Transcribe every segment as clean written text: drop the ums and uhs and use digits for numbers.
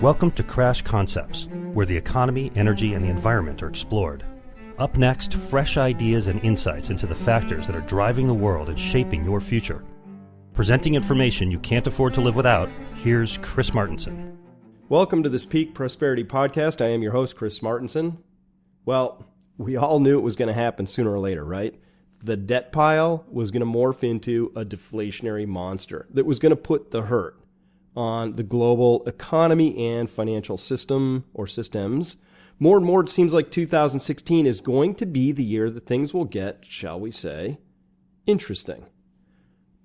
Welcome to Crash Concepts, where the economy, energy, and the environment are explored. Up next, fresh ideas and insights into the factors that are driving the world and shaping your future. Presenting information you can't afford to live without, here's Chris Martenson. Welcome to this Peak Prosperity Podcast. I am your host, Chris Martenson. Well, we all knew it was going to happen sooner or later, right? The debt pile was going to morph into a deflationary monster that was going to put the hurt on the global economy and financial system or systems. More and more, it seems like 2016 is going to be the year that things will get, shall we say, interesting.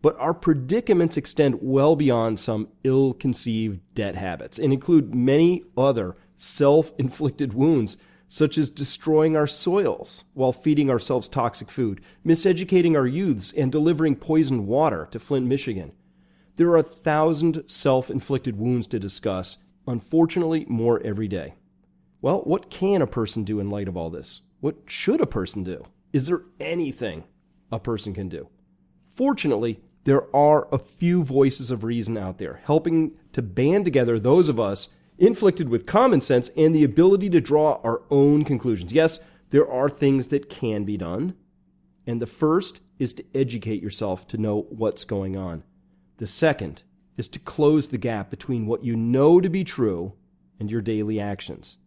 But our predicaments extend well beyond some ill-conceived debt habits and include many other self-inflicted wounds, such as destroying our soils while feeding ourselves toxic food, miseducating our youths, and delivering poisoned water to Flint, Michigan. There are 1,000 self-inflicted wounds to discuss, unfortunately more every day. Well, what can a person do in light of all this? What should a person do? Is there anything a person can do? Fortunately, there are a few voices of reason out there helping to band together those of us inflicted with common sense and the ability to draw our own conclusions. Yes, there are things that can be done. And the first is to educate yourself to know what's going on. The second is to close the gap between what you know to be true and your daily actions.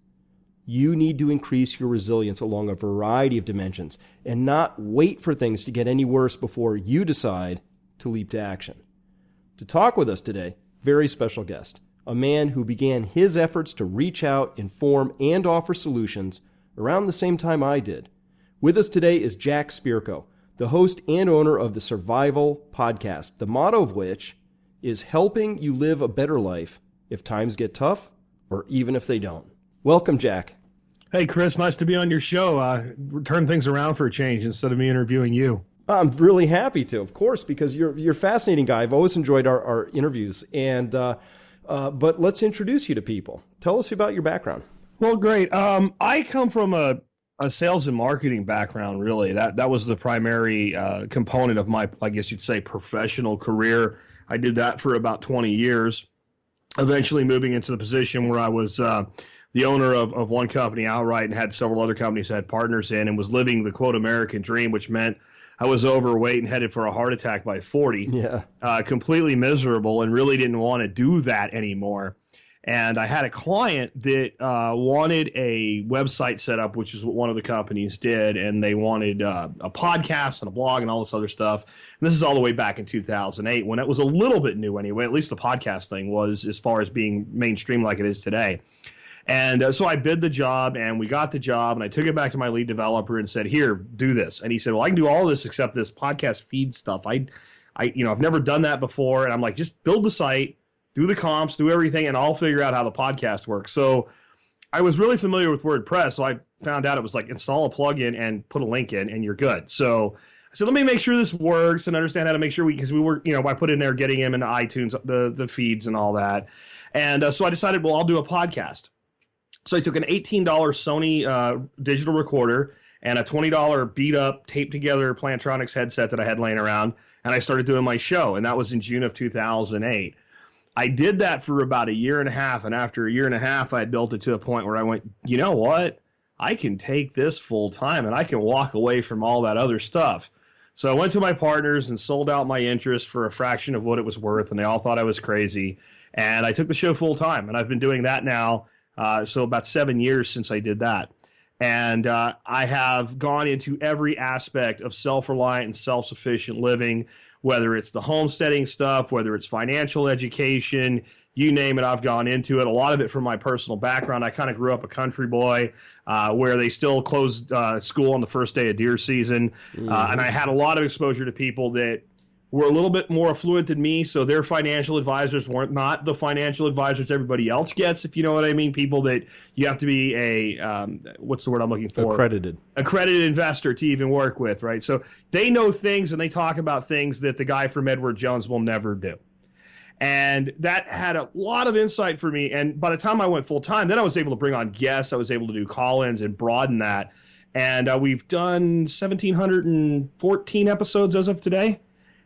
You need to increase your resilience along a variety of dimensions and not wait for things to get any worse before you decide to leap to action. To talk with us today, very special guest, a man who began his efforts to reach out, inform, and offer solutions around the same time I did. With us today is Jack Spirko, the host and owner of the Survival Podcast, the motto of which is helping you live a better life if times get tough or even if they don't. Welcome, Jack. Hey, Chris, nice to be on your show. Turn things around for a change instead of me interviewing you. I'm really happy to, of course, because you're a fascinating guy. I've always enjoyed our interviews. But let's introduce you to people. Tell us about your background. Well, great. I come from a sales and marketing background, really. That was the primary component of my, I guess you'd say, professional career. I did that for about 20 years, eventually moving into the position where I was the owner of one company outright and had several other companies I had partners in and was living the, quote, American dream, which meant I was overweight and headed for a heart attack by 40. Yeah. Completely miserable and really didn't want to do that anymore. And I had a client that wanted a website set up, which is what one of the companies did, and they wanted a podcast and a blog and all this other stuff. And this is all the way back in 2008 when it was a little bit new anyway, at least the podcast thing was, as far as being mainstream like it is today. And so I bid the job, and we got the job, and I took it back to my lead developer and said, "Here, do this." And he said, "Well, I can do all this except this podcast feed stuff. I've never done that before." And I'm like, "Just build the site, do the comps, do everything, and I'll figure out how the podcast works." So I was really familiar with WordPress, so I found out it was like install a plugin and put a link in, and you're good. So I said, let me make sure this works and understand how to make sure because we were, I put in there getting him into iTunes, the feeds and all that. And so I decided, well, I'll do a podcast. So I took an $18 Sony digital recorder and a $20 beat-up, taped-together Plantronics headset that I had laying around, and I started doing my show, and that was in June of 2008. I did that for about a year and a half, and after a year and a half, I had built it to a point where I went, you know what? I can take this full-time, and I can walk away from all that other stuff. So I went to my partners and sold out my interest for a fraction of what it was worth, and they all thought I was crazy, and I took the show full-time, and I've been doing that now. So about 7 years since I did that. And I have gone into every aspect of self-reliant and self-sufficient living, whether it's the homesteading stuff, whether it's financial education, you name it, I've gone into it. A lot of it from my personal background. I kind of grew up a country boy where they still closed school on the first day of deer season. And I had a lot of exposure to people that were a little bit more affluent than me, so their financial advisors weren't not the financial advisors everybody else gets, if you know what I mean. People that you have to be a, what's the word I'm looking for? Accredited investor to even work with, right? So they know things and they talk about things that the guy from Edward Jones will never do. And that had a lot of insight for me. And by the time I went full time, then I was able to bring on guests. I was able to do call-ins and broaden that. And we've done 1,714 episodes as of today.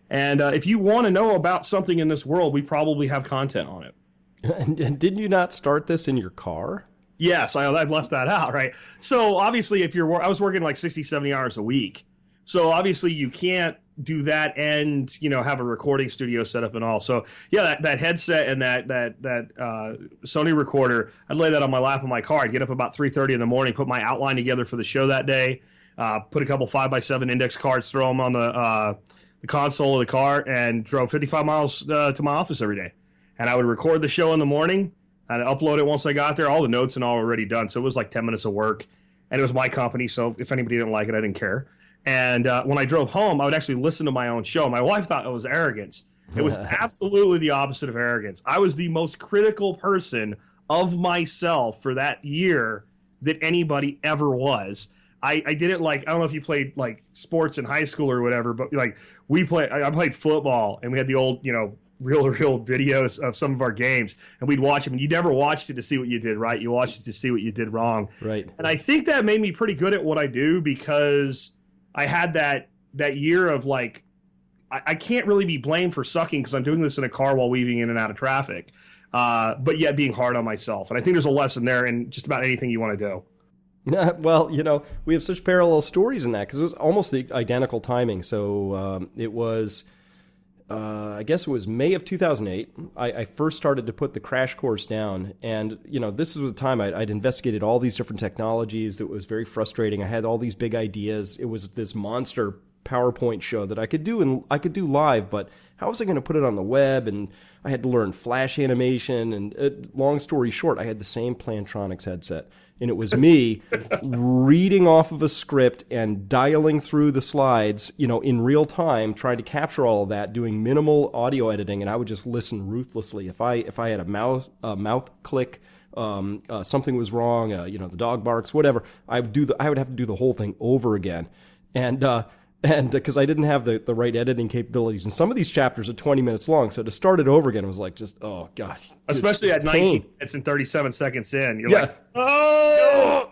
And if you want to know about something in this world, we probably have content on it. And did you not start this in your car? Yes, I've left that out, right? So obviously, I was working like 60, 70 hours a week. So obviously you can't do that and, have a recording studio set up and all. So yeah, that headset and that Sony recorder, I'd lay that on my lap in my car. I'd get up about 3:30 in the morning, put my outline together for the show that day, put a couple 5x7 index cards, throw them on the console of the car, and drove 55 miles to my office every day. And I would record the show in the morning and upload it once I got there. All the notes and all were already done. So it was like 10 minutes of work. And it was my company, so if anybody didn't like it, I didn't care. And when I drove home, I would actually listen to my own show. My wife thought it was arrogance. It was absolutely the opposite of arrogance. I was the most critical person of myself for that year that anybody ever was. I didn't I don't know if you played like sports in high school or whatever, but like I played football, and we had the old, real videos of some of our games, and we'd watch them, and you never watched it to see what you did right. You watched it to see what you did wrong. Right. And I think that made me pretty good at what I do, because I had that year of like, I can't really be blamed for sucking because I'm doing this in a car while weaving in and out of traffic, but yet being hard on myself. And I think there's a lesson there in just about anything you want to do. Well, we have such parallel stories in that, because it was almost the identical timing. So it was, I guess it was May of 2008. I first started to put the crash course down. And, this was the time I'd investigated all these different technologies. It was very frustrating. I had all these big ideas. It was this monster PowerPoint show that I could do, and I could do live, but how was I going to put it on the web? And I had to learn Flash animation. And long story short, I had the same Plantronics headset. And it was me reading off of a script and dialing through the slides, in real time, trying to capture all of that, doing minimal audio editing, and I would just listen ruthlessly. If I had a mouth click, something was wrong, the dog barks, whatever, I would have to do the whole thing over again, and because I didn't have the right editing capabilities. And some of these chapters are 20 minutes long, so to start it over again was like just, oh, God. Especially at 19 minutes and 37 seconds in. You're like, oh!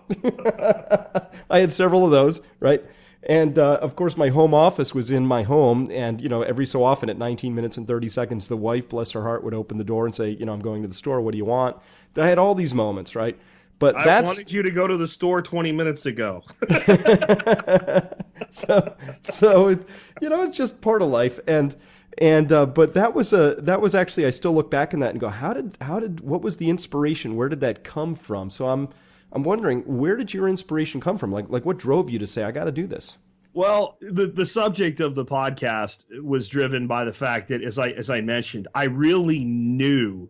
I had several of those, right? And, of course, my home office was in my home. And, every so often at 19 minutes and 30 seconds, the wife, bless her heart, would open the door and say, I'm going to the store. What do you want? I had all these moments, right? But I wanted you to go to the store 20 minutes ago. so it's just part of life, but that was actually, I still look back on that and go, what was the inspiration? Where did that come from? So I'm wondering, where did your inspiration come from? Like what drove you to say, I got to do this? Well, the subject of the podcast was driven by the fact that, as I mentioned, I really knew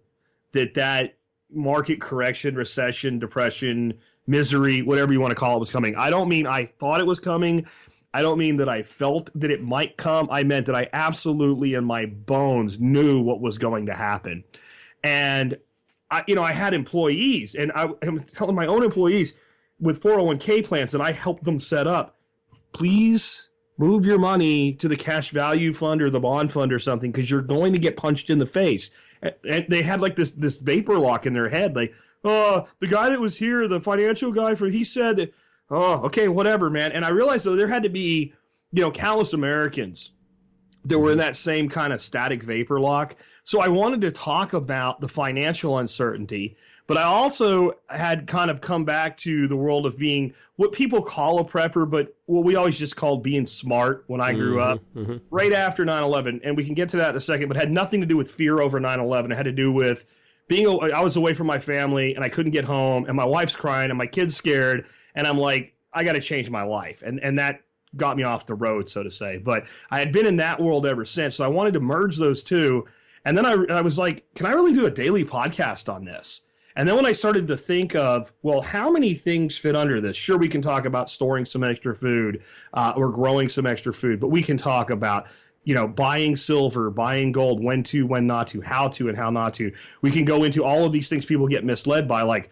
that market correction, recession, depression, misery, whatever you want to call it, was coming. I don't mean I thought it was coming. I don't mean that I felt that it might come. I meant that I absolutely in my bones knew what was going to happen. And I had employees, and I'm telling my own employees with 401k plans that I helped them set up, please move your money to the cash value fund or the bond fund or something, because you're going to get punched in the face. And they had like this vapor lock in their head. Like, oh, the guy that was here, the financial guy, he said that, oh, okay, whatever, man. And I realized that there had to be, countless Americans that were in that same kind of static vapor lock. So I wanted to talk about the financial uncertainty, but I also had kind of come back to the world of being what people call a prepper, but what we always just called being smart when I grew up, right after 9/11. And we can get to that in a second, but it had nothing to do with fear over 9/11. It had to do with I was away from my family, and I couldn't get home, and my wife's crying, and my kid's scared, and I'm like, I got to change my life. And that got me off the road, so to say. But I had been in that world ever since, so I wanted to merge those two. And then I was like, can I really do a daily podcast on this? And then when I started to think of, well, how many things fit under this? Sure, we can talk about storing some extra food or growing some extra food, but we can talk about, buying silver, buying gold, when to, when not to, how to, and how not to. We can go into all of these things people get misled by, like,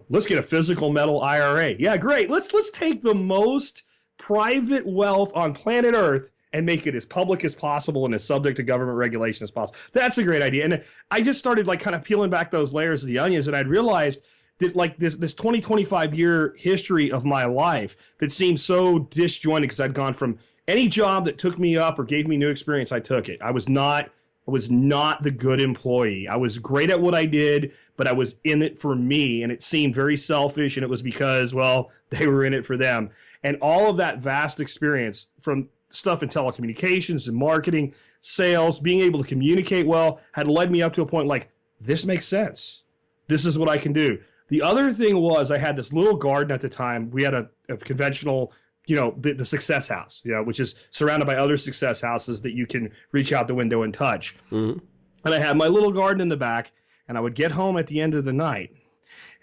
let's get a physical metal IRA. Yeah, great. Let's take the most private wealth on planet Earth and make it as public as possible and as subject to government regulation as possible. That's a great idea. And I just started like kind of peeling back those layers of the onions, and I'd realized that like this 20, 25 year history of my life that seemed so disjointed, because I'd gone from any job that took me up or gave me new experience, I took it. I was not I was not the good employee. I was great at what I did, but I was in it for me, and it seemed very selfish, and it was because, well, they were in it for them. And all of that vast experience from stuff in telecommunications and marketing, sales, being able to communicate well, had led me up to a point like, this makes sense. This is what I can do. The other thing was I had this little garden at the time. We had a conventional, the success house, which is surrounded by other success houses that you can reach out the window and touch. Mm-hmm. And I had my little garden in the back, and I would get home at the end of the night,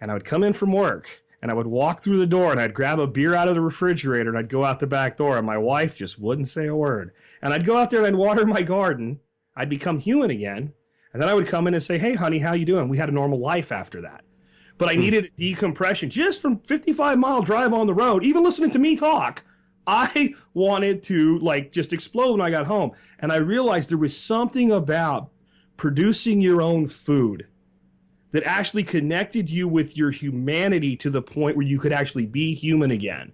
and I would come in from work, and I would walk through the door, and I'd grab a beer out of the refrigerator, and I'd go out the back door, and my wife just wouldn't say a word. And I'd go out there and I'd water my garden. I'd become human again. And then I would come in and say, hey, honey, how you doing? We had a normal life after that. But I needed decompression just from 55-mile drive on the road, even listening to me talk. I wanted to just explode when I got home. And I realized there was something about producing your own food that actually connected you with your humanity to the point where you could actually be human again.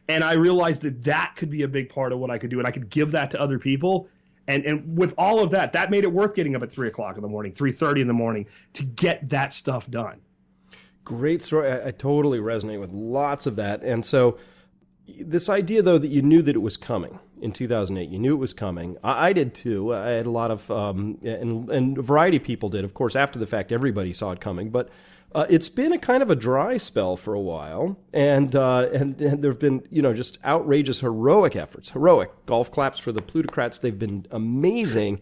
And I realized that could be a big part of what I could do. And I could give that to other people. And with all of that made it worth getting up at 3 o'clock in the morning, 3:30 in the morning to get that stuff done. Great story. I totally resonate with lots of that. And so this idea, though, that you knew that it was coming in 2008, you knew it was coming. I did, too. I had a lot of, and a variety of people did. Of course, after the fact, everybody saw it coming. But it's been a kind of a dry spell for a while. And there have been, just outrageous, heroic efforts. Heroic. Golf claps for the plutocrats. They've been amazing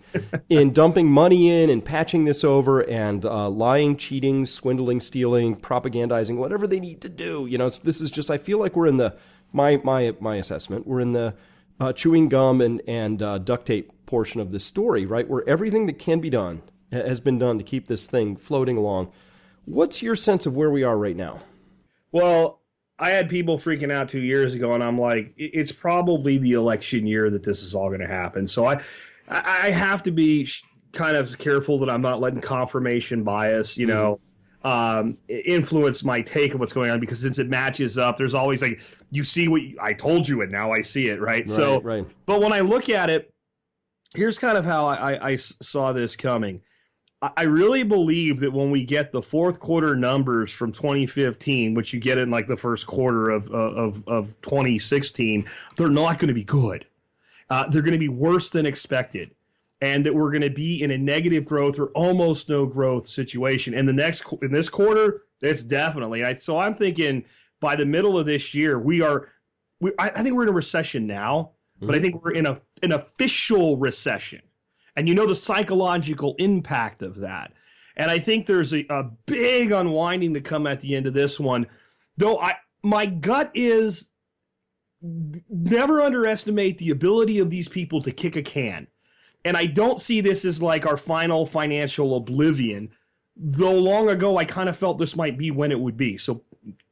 in dumping money in and patching this over and lying, cheating, swindling, stealing, propagandizing, whatever they need to do. This is just, I feel like we're in the, my assessment, we're in the chewing gum and duct tape portion of this story, right? Where everything that can be done has been done to keep this thing floating along. What's your sense of where we are right now? Well, I had people freaking out 2 years ago, and I'm like, it's probably the election year that this is all going to happen. So I have to be kind of careful that I'm not letting confirmation bias, influence my take of what's going on, because since it matches up, there's always you see what I told you and now I see it, right? Right. But when I look at it, here's kind of how I saw this coming. I really believe that when we get the fourth quarter numbers from 2015, which you get in the first quarter of 2016, they're not going to be good. They're going to be worse than expected, and that we're going to be in a negative growth or almost no growth situation. And in this quarter, it's definitely. So I'm thinking by the middle of this year, I think we're in a recession now, but I think we're in an official recession. And the psychological impact of that. And I think there's a big unwinding to come at the end of this one. Though my gut is never underestimate the ability of these people to kick a can. And I don't see this as our final financial oblivion. Though long ago, I kind of felt this might be when it would be. So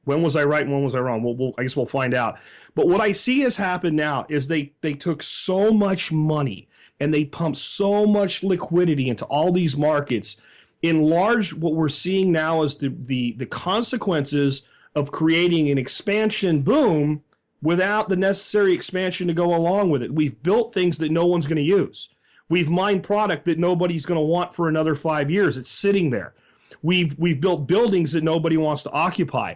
when was I right and when was I wrong? I guess we'll find out. But what I see has happened now is they took so much money and they pump so much liquidity into all these markets. In large, what we're seeing now is the consequences of creating an expansion boom without the necessary expansion to go along with it. We've built things that no one's going to use. We've mined product that nobody's going to want for another 5 years. It's sitting there. We've built buildings that nobody wants to occupy.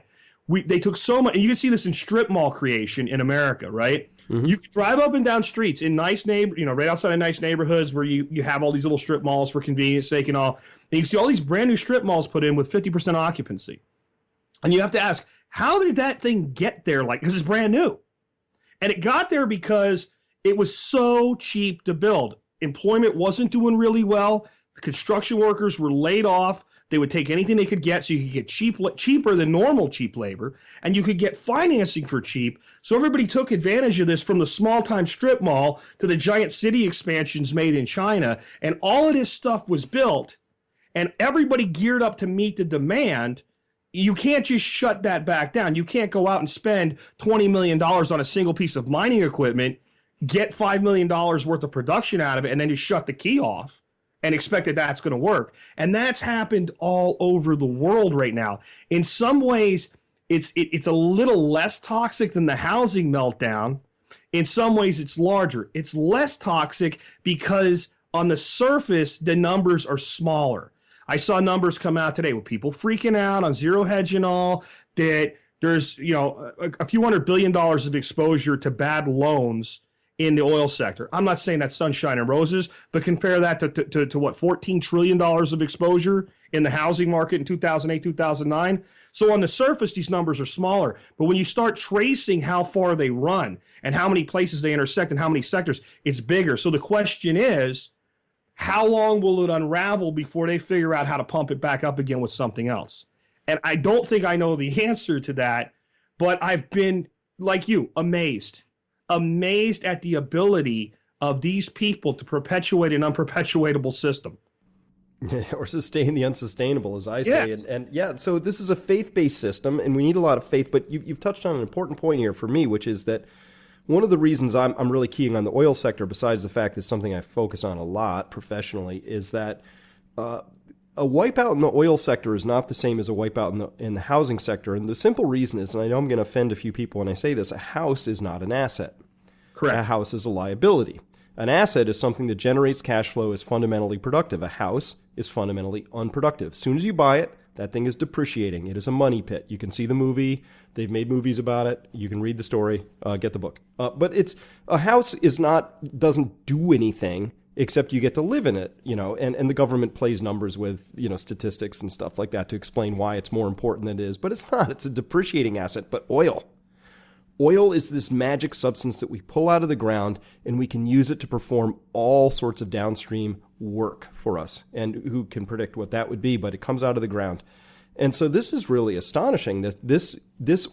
They took so much, and you can see this in strip mall creation in America, right? Mm-hmm. You can drive up and down streets in nice right outside of nice neighborhoods where you have all these little strip malls for convenience sake and all. And you see all these brand new strip malls put in with 50% occupancy. And you have to ask, how did that thing get there? Because it's brand new. And it got there because it was so cheap to build. Employment wasn't doing really well. The construction workers were laid off. They would take anything they could get, so you could get cheaper than normal cheap labor, and you could get financing for cheap. So everybody took advantage of this, from the small-time strip mall to the giant city expansions made in China, and all of this stuff was built, and everybody geared up to meet the demand. You can't just shut that back down. You can't go out and spend $20 million on a single piece of mining equipment, get $5 million worth of production out of it, and then just shut the key off and expect that that's going to work. And that's happened all over the world right now. In some ways, it's a little less toxic than the housing meltdown. In some ways, it's larger. It's less toxic because on the surface, the numbers are smaller. I saw numbers come out today with people freaking out on zero hedge and all, that there's, a few $100 billion of exposure to bad loans in the oil sector. I'm not saying that's sunshine and roses, but compare that to what, $14 trillion of exposure in the housing market in 2008, 2009. So on the surface, these numbers are smaller. But when you start tracing how far they run and how many places they intersect and how many sectors, it's bigger. So the question is, how long will it unravel before they figure out how to pump it back up again with something else? And I don't think I know the answer to that, but I've been, like you, amazed at the ability of these people to perpetuate an unperpetuatable system. Or sustain the unsustainable, as I say. Yes. And yeah, so this is a faith-based system, and we need a lot of faith. But you've touched on an important point here for me, which is that one of the reasons I'm really keying on the oil sector, besides the fact that it's something I focus on a lot professionally, is that a wipeout in the oil sector is not the same as a wipeout in the housing sector. And the simple reason is, and I know I'm going to offend a few people when I say this, a house is not an asset. Correct. A house is a liability. An asset is something that generates cash flow, is fundamentally productive. A house is fundamentally unproductive. As soon as you buy it, that thing is depreciating. It is a money pit. You can see the movie. They've made movies about it. You can read the story. Get the book. But a house doesn't do anything except you get to live in it, and the government plays numbers with, statistics and stuff like that to explain why it's more important than it is. But it's not. It's a depreciating asset. But Oil is this magic substance that we pull out of the ground, and we can use it to perform all sorts of downstream work for us. And who can predict what that would be, but it comes out of the ground. And so this is really astonishing that this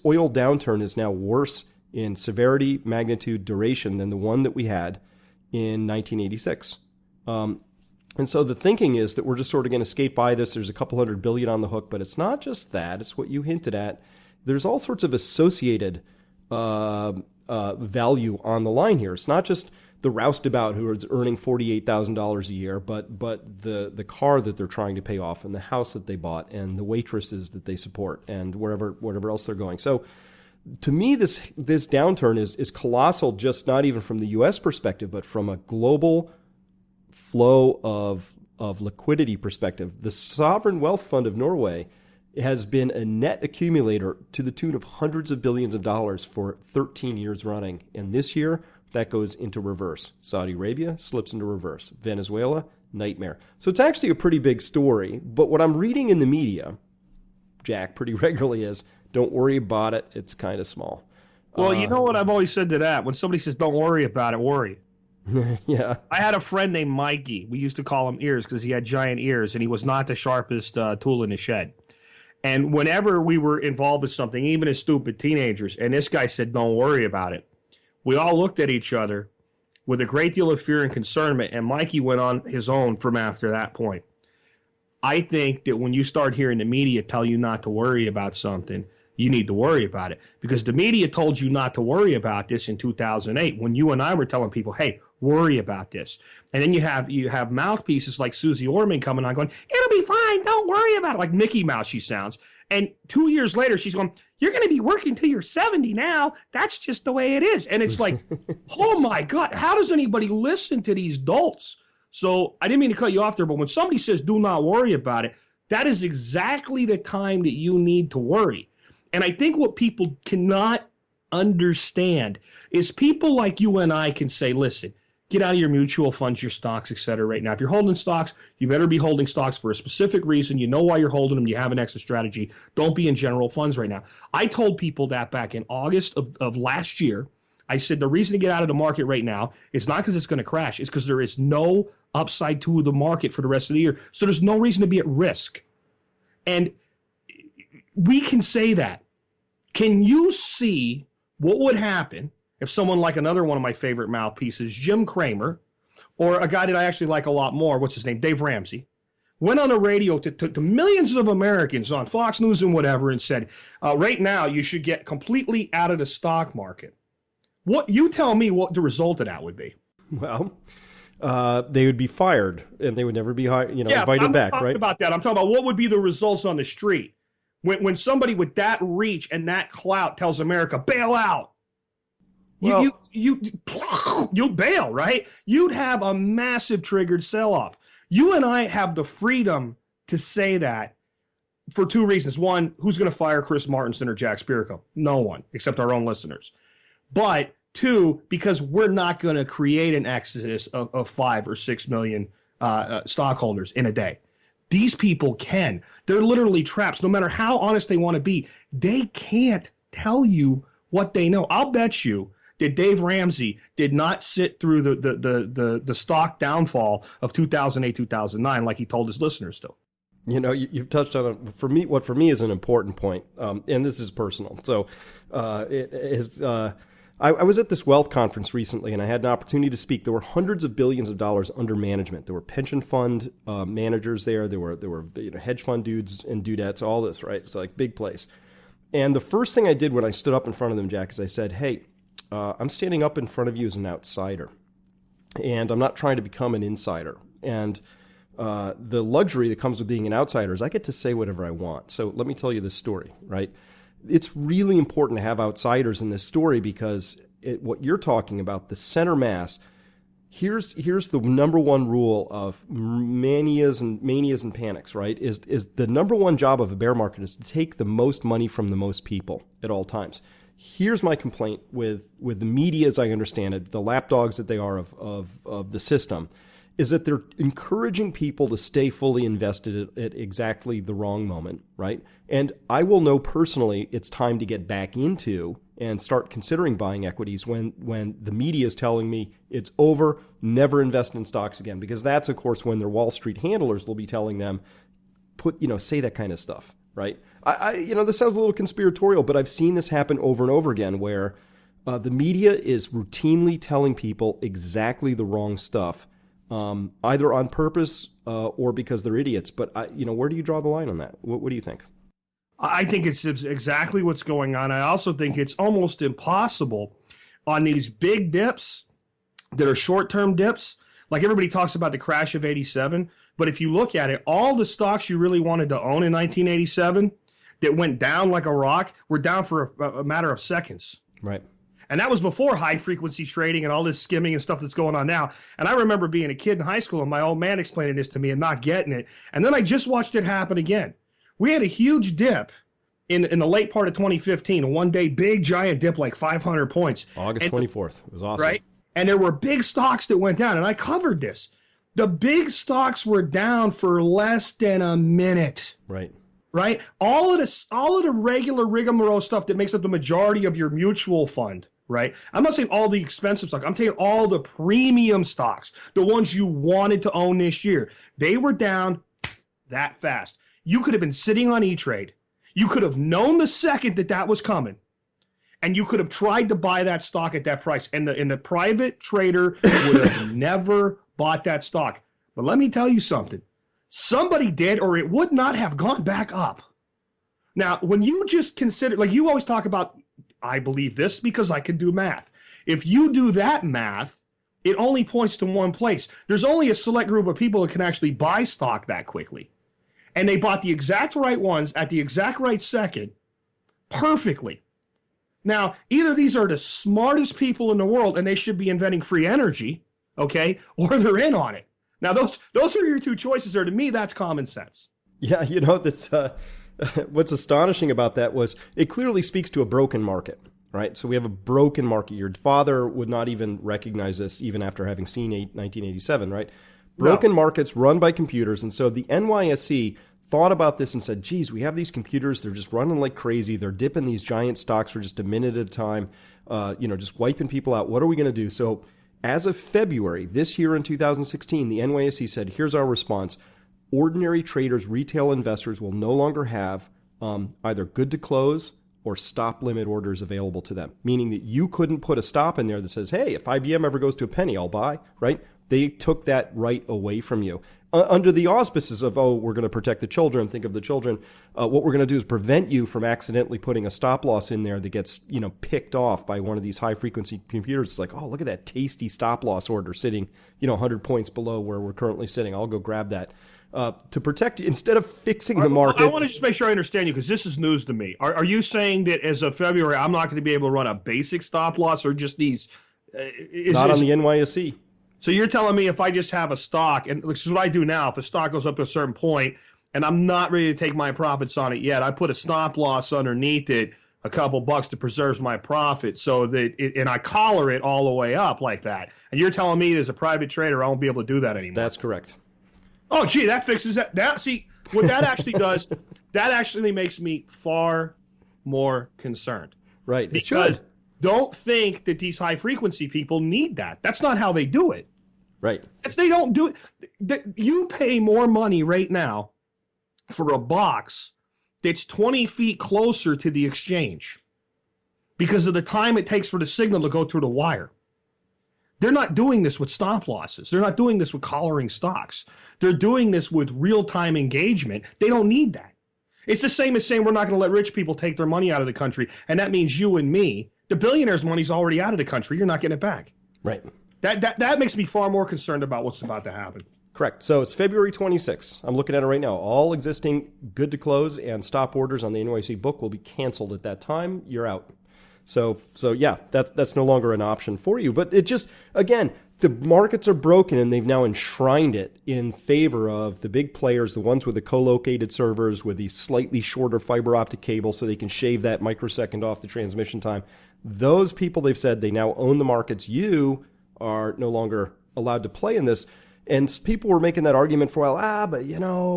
oil downturn is now worse in severity, magnitude, duration than the one that we had in 1986. And so the thinking is that we're just sort of going to skate by this. There's a couple $100 billion on the hook, but it's not just that. It's what you hinted at. There's all sorts of associated value on the line here. It's not just the roustabout who is earning $48,000 a year, but the car that they're trying to pay off, and the house that they bought, and the waitresses that they support, and whatever else they're going. So to me, this downturn is colossal, just not even from the U.S. perspective, but from a global flow of liquidity perspective. The Sovereign Wealth Fund of Norway has been a net accumulator to the tune of hundreds of billions of dollars for 13 years running. And this year, that goes into reverse. Saudi Arabia slips into reverse. Venezuela, nightmare. So it's actually a pretty big story. But what I'm reading in the media, Jack, pretty regularly is, don't worry about it. It's kind of small. Well, you know what I've always said to that? When somebody says, don't worry about it, worry. Yeah. I had a friend named Mikey. We used to call him Ears because he had giant ears, and he was not the sharpest tool in the shed. And whenever we were involved with something, even as stupid teenagers, and this guy said, don't worry about it, we all looked at each other with a great deal of fear and concernment, and Mikey went on his own from after that point. I think that when you start hearing the media tell you not to worry about something, you need to worry about it. Because the media told you not to worry about this in 2008 when you and I were telling people, hey, worry about this. And then you have mouthpieces like Susie Orman coming on going, it'll be fine, don't worry about it. Like Mickey Mouse she sounds. And 2 years later, she's going, you're going to be working till you're 70 now. That's just the way it is. And it's like, oh my God, how does anybody listen to these dolts? So I didn't mean to cut you off there, but when somebody says do not worry about it, that is exactly the time that you need to worry. And I think what people cannot understand is people like you and I can say, listen, get out of your mutual funds, your stocks, et cetera, right now. If you're holding stocks, you better be holding stocks for a specific reason. You know why you're holding them. You have an exit strategy. Don't be in general funds right now. I told people that back in August of last year. I said the reason to get out of the market right now is not because it's going to crash. It's because there is no upside to the market for the rest of the year. So there's no reason to be at risk. And we can say that. Can you see what would happen if someone like another one of my favorite mouthpieces, Jim Cramer, or a guy that I actually like a lot more, what's his name, Dave Ramsey, went on the radio to millions of Americans on Fox News and whatever and said, right now you should get completely out of the stock market. What you tell me what the result of that would be? Well, they would be fired and they would never be invited back, right? About that. I'm talking about what would be the results on the street when somebody with that reach and that clout tells America, bail out. You'll bail, right? You'd have a massive triggered sell-off. You and I have the freedom to say that for two reasons. One, who's going to fire Chris Martenson or Jack Spirko? No one, except our own listeners. But two, because we're not going to create an exodus of 5 or 6 million stockholders in a day. These people can. They're literally traps. No matter how honest they want to be, they can't tell you what they know. I'll bet you that Dave Ramsey did not sit through the stock downfall of 2008, 2009 like he told his listeners to. You know, you've touched on it. For me, what for me is an important point, and this is personal. So I was at this wealth conference recently, and I had an opportunity to speak. There were hundreds of billions of dollars under management. There were pension fund managers there. There were hedge fund dudes and dudettes, all this, right? It's like big place. And the first thing I did when I stood up in front of them, Jack, is I said, hey, I'm standing up in front of you as an outsider, and I'm not trying to become an insider. And the luxury that comes with being an outsider is I get to say whatever I want. So let me tell you this story, right? It's really important to have outsiders in this story because what you're talking about, the center mass, here's the number one rule of manias and panics, right? Is the number one job of a bear market is to take the most money from the most people at all times. Here's my complaint with the media, as I understand it, the lapdogs that they are of the system, is that they're encouraging people to stay fully invested at exactly the wrong moment, right? And I will know personally it's time to get back into and start considering buying equities when the media is telling me it's over, never invest in stocks again. Because that's, of course, when their Wall Street handlers will be telling them, say that kind of stuff, right? This sounds a little conspiratorial, but I've seen this happen over and over again where the media is routinely telling people exactly the wrong stuff, either on purpose or because they're idiots. But where do you draw the line on that? What do you think? I think it's exactly what's going on. I also think it's almost impossible on these big dips that are short-term dips. Like everybody talks about the crash of 87, but if you look at it, all the stocks you really wanted to own in 1987 that went down like a rock were down for a matter of seconds. Right. And that was before high-frequency trading and all this skimming and stuff that's going on now. And I remember being a kid in high school and my old man explaining this to me and not getting it. And then I just watched it happen again. We had a huge dip in the late part of 2015, a one-day big, giant dip, like 500 points. August 24th. It was awesome. Right? And there were big stocks that went down, and I covered this. The big stocks were down for less than a minute. Right. Right? All of the regular rigmarole stuff that makes up the majority of your mutual fund, right? I'm not saying all the expensive stocks. I'm taking all the premium stocks, the ones you wanted to own this year. They were down that fast. You could have been sitting on E-Trade. You could have known the second that was coming, and you could have tried to buy that stock at that price. And the private trader would have never bought that stock. But let me tell you something. Somebody did, or it would not have gone back up. Now, when you just consider, like you always talk about, I believe this because I can do math. If you do that math, it only points to one place. There's only a select group of people that can actually buy stock that quickly. And they bought the exact right ones at the exact right second perfectly. Now, either these are the smartest people in the world and they should be inventing free energy, okay, or they're in on it. Now, those are your two choices, or to me, that's common sense. Yeah, that's what's astonishing about that was it clearly speaks to a broken market, right? So we have a broken market. Your father would not even recognize this even after having seen 1987, right? Broken markets run by computers. And so the NYSE thought about this and said, geez, we have these computers. They're just running like crazy. They're dipping these giant stocks for just a minute at a time, just wiping people out. What are we going to do? So as of February, this year in 2016, the NYSE said, here's our response. Ordinary traders, retail investors will no longer have either good to close or stop limit orders available to them, meaning that you couldn't put a stop in there that says, hey, if IBM ever goes to a penny, I'll buy, right? They took that right away from you. Under the auspices of, we're going to protect the children, think of the children, what we're going to do is prevent you from accidentally putting a stop loss in there that gets, picked off by one of these high-frequency computers. It's like, oh, look at that tasty stop loss order sitting, 100 points below where we're currently sitting. I'll go grab that. to protect you instead of fixing the market. I want to just make sure I understand you, because this is news to me. Are you saying that as of February, I'm not going to be able to run a basic stop loss, or just these? Not on the NYSE. So you're telling me if I just have a stock, and this is what I do now, if a stock goes up to a certain point and I'm not ready to take my profits on it yet, I put a stop loss underneath it, a couple bucks, to preserve my profit, so that and I collar it all the way up like that. And you're telling me as a private trader, I won't be able to do that anymore. That's correct. Oh, gee, that fixes that. Now, see, what that actually does, that actually makes me far more concerned. Right. Because don't think that these high-frequency people need that. That's not how they do it. Right. If they don't do it, you pay more money right now for a box that's 20 feet closer to the exchange because of the time it takes for the signal to go through the wire. They're not doing this with stop losses. They're not doing this with collaring stocks. They're doing this with real-time engagement. They don't need that. It's the same as saying we're not going to let rich people take their money out of the country, and that means you and me. The billionaires' money's already out of the country. You're not getting it back. Right. That makes me far more concerned about what's about to happen. Correct. So it's February 26th. I'm looking at it right now. All existing good to close and stop orders on the NYSE book will be canceled at that time. You're out. So yeah, that's no longer an option for you. But it just, again, the markets are broken, and they've now enshrined it in favor of the big players, the ones with the co-located servers with the slightly shorter fiber optic cable so they can shave that microsecond off the transmission time. Those people, they've said they now own the markets. You are no longer allowed to play in this. And people were making that argument for a while. But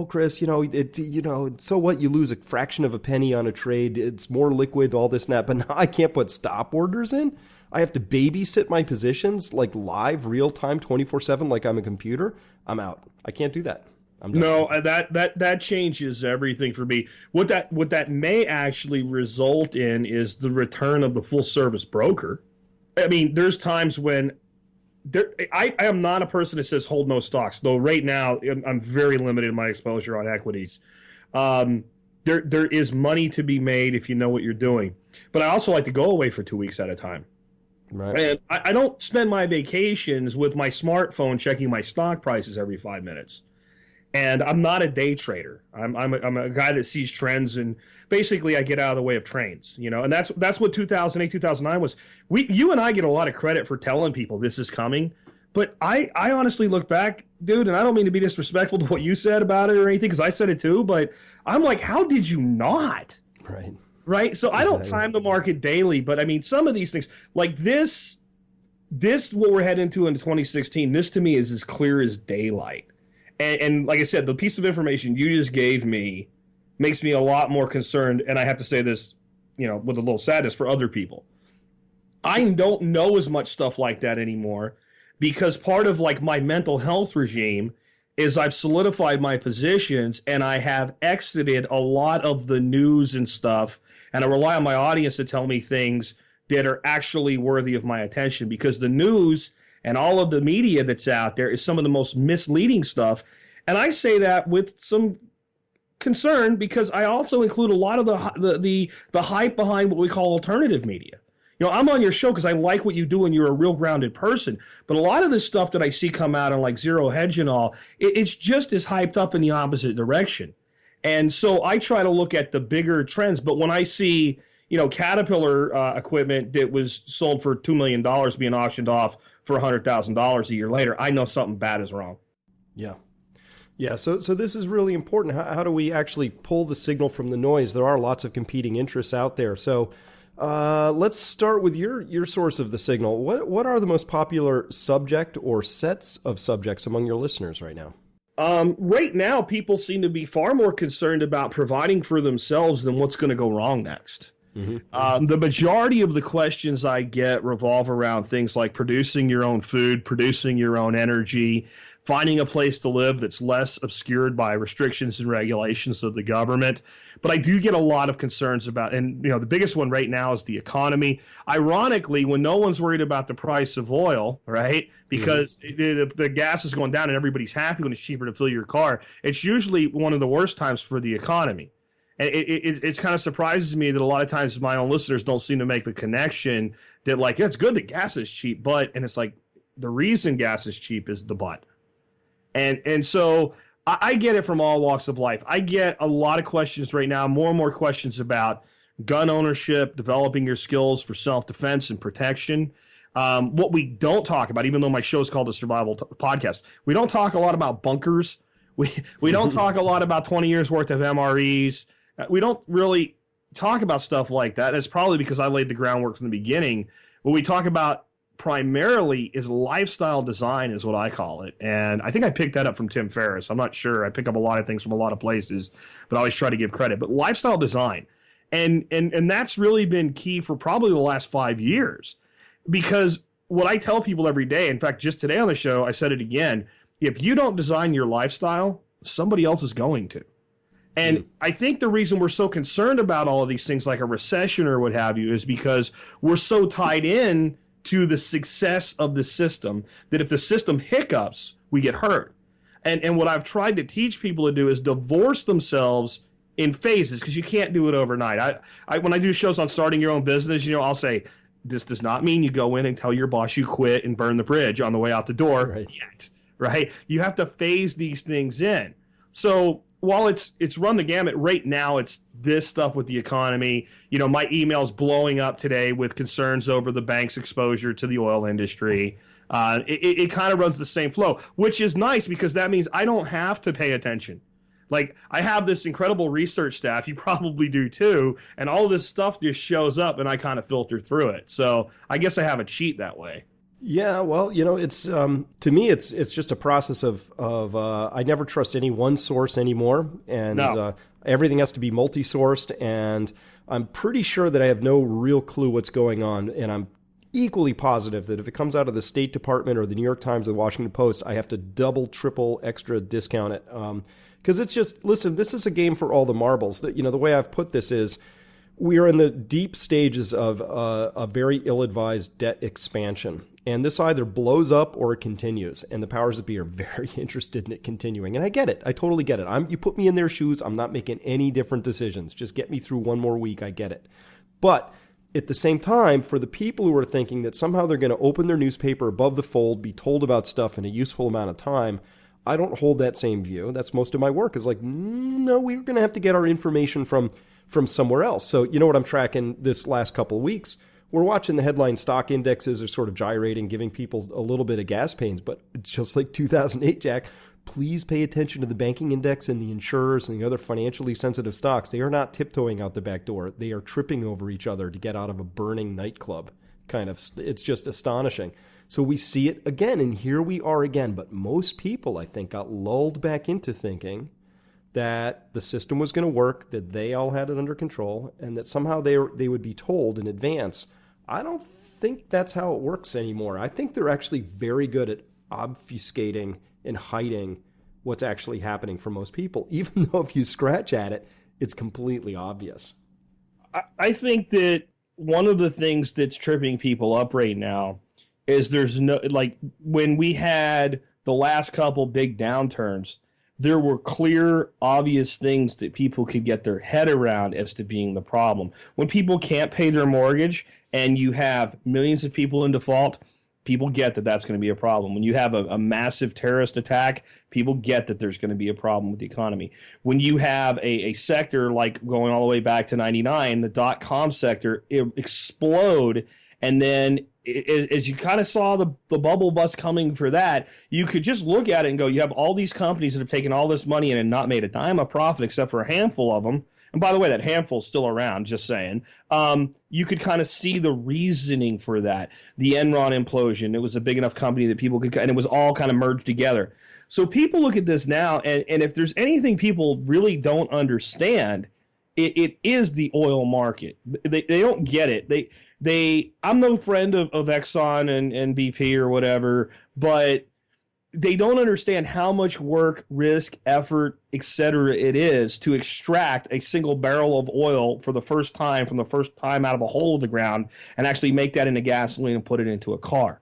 Chris, so what? You lose a fraction of a penny on a trade. It's more liquid, all this and that. But now I can't put stop orders in. I have to babysit my positions like live, real time, 24/7, like I'm a computer. I'm out. I can't do that. I'm done. No, that changes everything for me. What that may actually result in is the return of the full service broker. I mean, there's times when. I am not a person that says hold no stocks, though right now I'm very limited in my exposure on equities. There is money to be made if you know what you're doing. But I also like to go away for 2 weeks at a time. Right. And I don't spend my vacations with my smartphone checking my stock prices every 5 minutes. And I'm not a day trader. I'm a guy that sees trends, and basically I get out of the way of trains, and that's what 2008, 2009 was. You and I get a lot of credit for telling people this is coming, but I honestly look back, dude, and I don't mean to be disrespectful to what you said about it or anything, because I said it too, but I'm like, how did you not? Right. So I don't time the market daily, but I mean, some of these things like this what we're heading into in 2016, this to me is as clear as daylight. And like I said, the piece of information you just gave me makes me a lot more concerned. And I have to say this, with a little sadness for other people. I don't know as much stuff like that anymore because part of like my mental health regime is I've solidified my positions and I have exited a lot of the news and stuff. And I rely on my audience to tell me things that are actually worthy of my attention, because the news and all of the media that's out there is some of the most misleading stuff. And I say that with some concern because I also include a lot of the hype behind what we call alternative media. I'm on your show because I like what you do and you're a real grounded person. But a lot of this stuff that I see come out on like Zero Hedge and all, it's just as hyped up in the opposite direction. And so I try to look at the bigger trends. But when I see, Caterpillar equipment that was sold for $2 million being auctioned off for $100,000 a year later, I know something bad is wrong. Yeah. Yeah, so this is really important. How do we actually pull the signal from the noise? There are lots of competing interests out there. So let's start with your source of the signal. What are the most popular subject or sets of subjects among your listeners right now? Right now, people seem to be far more concerned about providing for themselves than what's going to go wrong next. Mm-hmm. The majority of the questions I get revolve around things like producing your own food, producing your own energy, finding a place to live that's less obscured by restrictions and regulations of the government. But I do get a lot of concerns about, and the biggest one right now is the economy. Ironically, when no one's worried about the price of oil, right, because the gas is going down and everybody's happy when it's cheaper to fill your car, it's usually one of the worst times for the economy. And it kind of surprises me that a lot of times my own listeners don't seem to make the connection that, like, it's good that gas is cheap, and it's like the reason gas is cheap is the but. And so I get it from all walks of life. I get a lot of questions right now, more and more questions about gun ownership, developing your skills for self-defense and protection. What we don't talk about, even though my show is called the Survival Podcast, we don't talk a lot about bunkers. We don't talk a lot about 20 years worth of MREs. We don't really talk about stuff like that. And it's probably because I laid the groundwork from the beginning. What we talk about primarily is lifestyle design, is what I call it. And I think I picked that up from Tim Ferriss. I'm not sure. I pick up a lot of things from a lot of places, but I always try to give credit. But lifestyle design. And that's really been key for probably the last 5 years. Because what I tell people every day, in fact, just today on the show, I said it again, if you don't design your lifestyle, somebody else is going to. And I think the reason we're so concerned about all of these things like a recession or what have you is because we're so tied in to the success of the system that if the system hiccups, we get hurt. And what I've tried to teach people to do is divorce themselves in phases, because you can't do it overnight. I when I do shows on starting your own business, I'll say, this does not mean you go in and tell your boss you quit and burn the bridge on the way out the door yet, right? You have to phase these things in. So while it's run the gamut right now, it's this stuff with the economy. My email's blowing up today with concerns over the bank's exposure to the oil industry. It kind of runs the same flow, which is nice because that means I don't have to pay attention. Like, I have this incredible research staff, you probably do too, and all this stuff just shows up and I kind of filter through it. So I guess I have a cheat that way. Yeah, well, it's to me, it's just a process of I never trust any one source anymore, and everything has to be multi-sourced, and I'm pretty sure that I have no real clue what's going on, and I'm equally positive that if it comes out of the State Department or the New York Times or the Washington Post, I have to double, triple, extra discount it. Because it's just, listen, this is a game for all the marbles. The way I've put this is we are in the deep stages of a very ill-advised debt expansion. And this either blows up or it continues. And the powers that be are very interested in it continuing. And I get it. I totally get it. You put me in their shoes. I'm not making any different decisions. Just get me through one more week. I get it. But at the same time, for the people who are thinking that somehow they're going to open their newspaper above the fold, be told about stuff in a useful amount of time, I don't hold that same view. That's most of my work is like, no, we're going to have to get our information from somewhere else. So what I'm tracking this last couple of weeks? We're watching the headline stock indexes are sort of gyrating, giving people a little bit of gas pains. But just like 2008, Jack, please pay attention to the banking index and the insurers and the other financially sensitive stocks. They are not tiptoeing out the back door. They are tripping over each other to get out of a burning nightclub. It's just astonishing. So we see it again, and here we are again. But most people, I think, got lulled back into thinking that the system was going to work, that they all had it under control, and that somehow they would be told in advance. I don't think that's how it works anymore. I think they're actually very good at obfuscating and hiding what's actually happening for most people, even though if you scratch at it, it's completely obvious. I think that one of the things that's tripping people up right now is there's no, like, when we had the last couple big downturns, there were clear, obvious things that people could get their head around as to being the problem. When people can't pay their mortgage and you have millions of people in default, people get that that's going to be a problem. When you have a massive terrorist attack, people get that there's going to be a problem with the economy. When you have a sector like going all the way back to 99, the dot-com sector, explode, and then as you kind of saw the bubble bust coming for that, you could just look at it and go, you have all these companies that have taken all this money and not made a dime of profit except for a handful of them. And by the way, that handful's still around, just saying. You could kind of see the reasoning for that. The Enron implosion, it was a big enough company that people could, and it was all kind of merged together. So people look at this now, and if there's anything people really don't understand, it is the oil market. They don't get it. I'm no friend of Exxon and BP or whatever, but they don't understand how much work, risk, effort, etc. it is to extract a single barrel of oil for the first time from the first time out of a hole of the ground and actually make that into gasoline and put it into a car.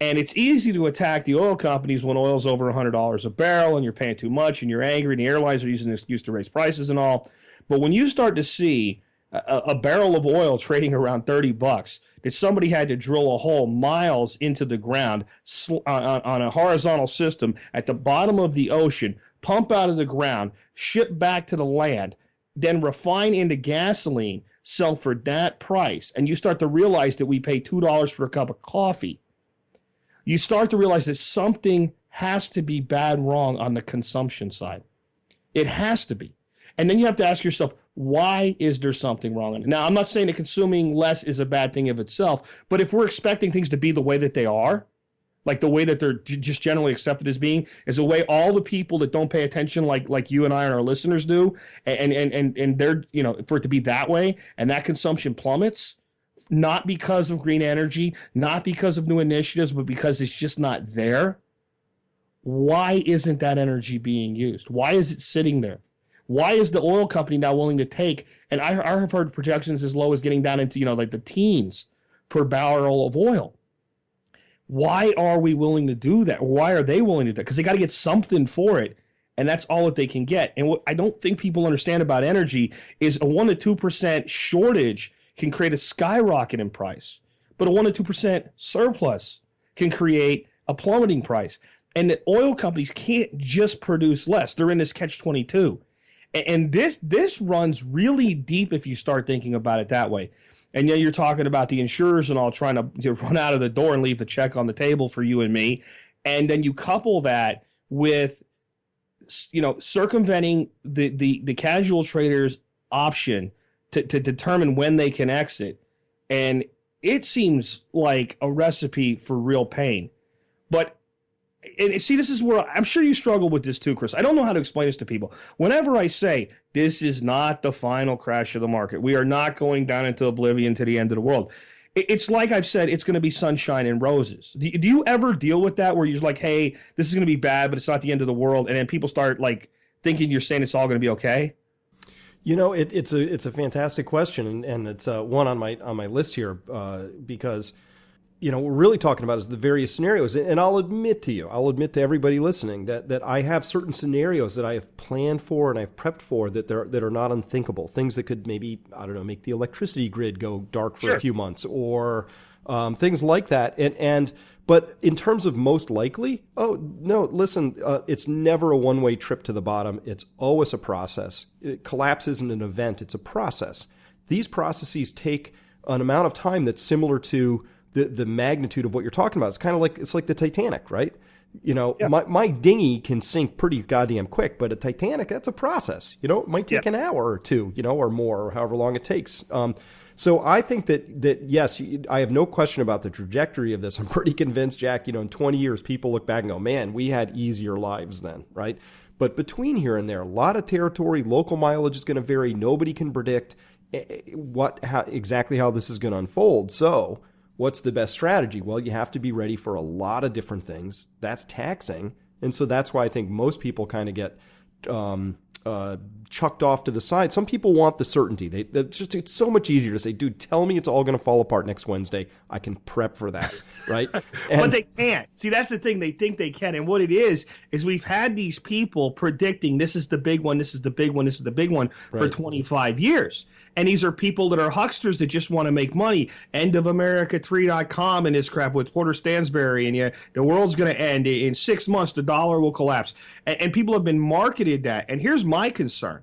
And it's easy to attack the oil companies when oil's over $100 a barrel and you're paying too much and you're angry and the airlines are using an excuse to raise prices and all. But when you start to see a barrel of oil trading around $30, that somebody had to drill a hole miles into the ground on a horizontal system at the bottom of the ocean, pump out of the ground, ship back to the land, then refine into gasoline, sell for that price, and you start to realize that we pay $2 for a cup of coffee, you start to realize that something has to be bad wrong on the consumption side. It has to be. And then you have to ask yourself, why is there something wrong in it? Now, I'm not saying that consuming less is a bad thing of itself, but if we're expecting things to be the way that they are, like the way that they're just generally accepted as being, is the way all the people that don't pay attention, like you and I and our listeners do, and they're, for it to be that way, and that consumption plummets, not because of green energy, not because of new initiatives, but because it's just not there. Why isn't that energy being used? Why is it sitting there? Why is the oil company now willing to take, and I have heard projections as low as getting down into, like the teens per barrel of oil. Why are we willing to do that? Why are they willing to do that? Because they got to get something for it, and that's all that they can get. And what I don't think people understand about energy is a 1% to 2% shortage can create a skyrocket in price, but a 1% to 2% surplus can create a plummeting price. And the oil companies can't just produce less. They're in this catch-22. And this runs really deep if you start thinking about it that way. And you're talking about the insurers and all trying to run out of the door and leave the check on the table for you and me. And then you couple that with, circumventing the casual trader's option to determine when they can exit. And it seems like a recipe for real pain. But and see, this is where I'm sure you struggle with this too, Chris. I don't know how to explain this to people. Whenever I say this is not the final crash of the market, we are not going down into oblivion to the end of the world. It's like I've said, it's going to be sunshine and roses. Do you ever deal with that where you're like, hey, this is going to be bad, but it's not the end of the world, and then people start like thinking you're saying it's all going to be okay? It's a fantastic question, and it's one on my list here because. What we're really talking about is the various scenarios. And I'll admit to everybody listening that I have certain scenarios that I have planned for and I've prepped for that are not unthinkable. Things that could maybe, make the electricity grid go dark for a few months or things like that. But in terms of most likely, it's never a one-way trip to the bottom. It's always a process. Collapse isn't an event. It's a process. These processes take an amount of time that's similar to the magnitude of what you're talking about. It's like the Titanic, right? My dinghy can sink pretty goddamn quick, but a Titanic, that's a process. It might take an hour or two, or more, or however long it takes. So I think that yes, I have no question about the trajectory of this. I'm pretty convinced, Jack, in 20 years, people look back and go, man, we had easier lives then, right? But between here and there, a lot of territory, local mileage is going to vary. Nobody can predict exactly how this is going to unfold. So what's the best strategy? Well, you have to be ready for a lot of different things. That's taxing. And so that's why I think most people kind of get chucked off to the side. Some people want the certainty. It's so much easier to say, dude, tell me it's all going to fall apart next Wednesday. I can prep for that, right? But they can't. See, that's the thing. They think they can. And what it is we've had these people predicting this is the big one, this is the big one, this is the big one for 25 years. And these are people that are hucksters that just want to make money. Endofamerica3.com and this crap with Porter Stansberry. And the world's going to end. In 6 months, the dollar will collapse. And people have been marketed that. And here's my concern.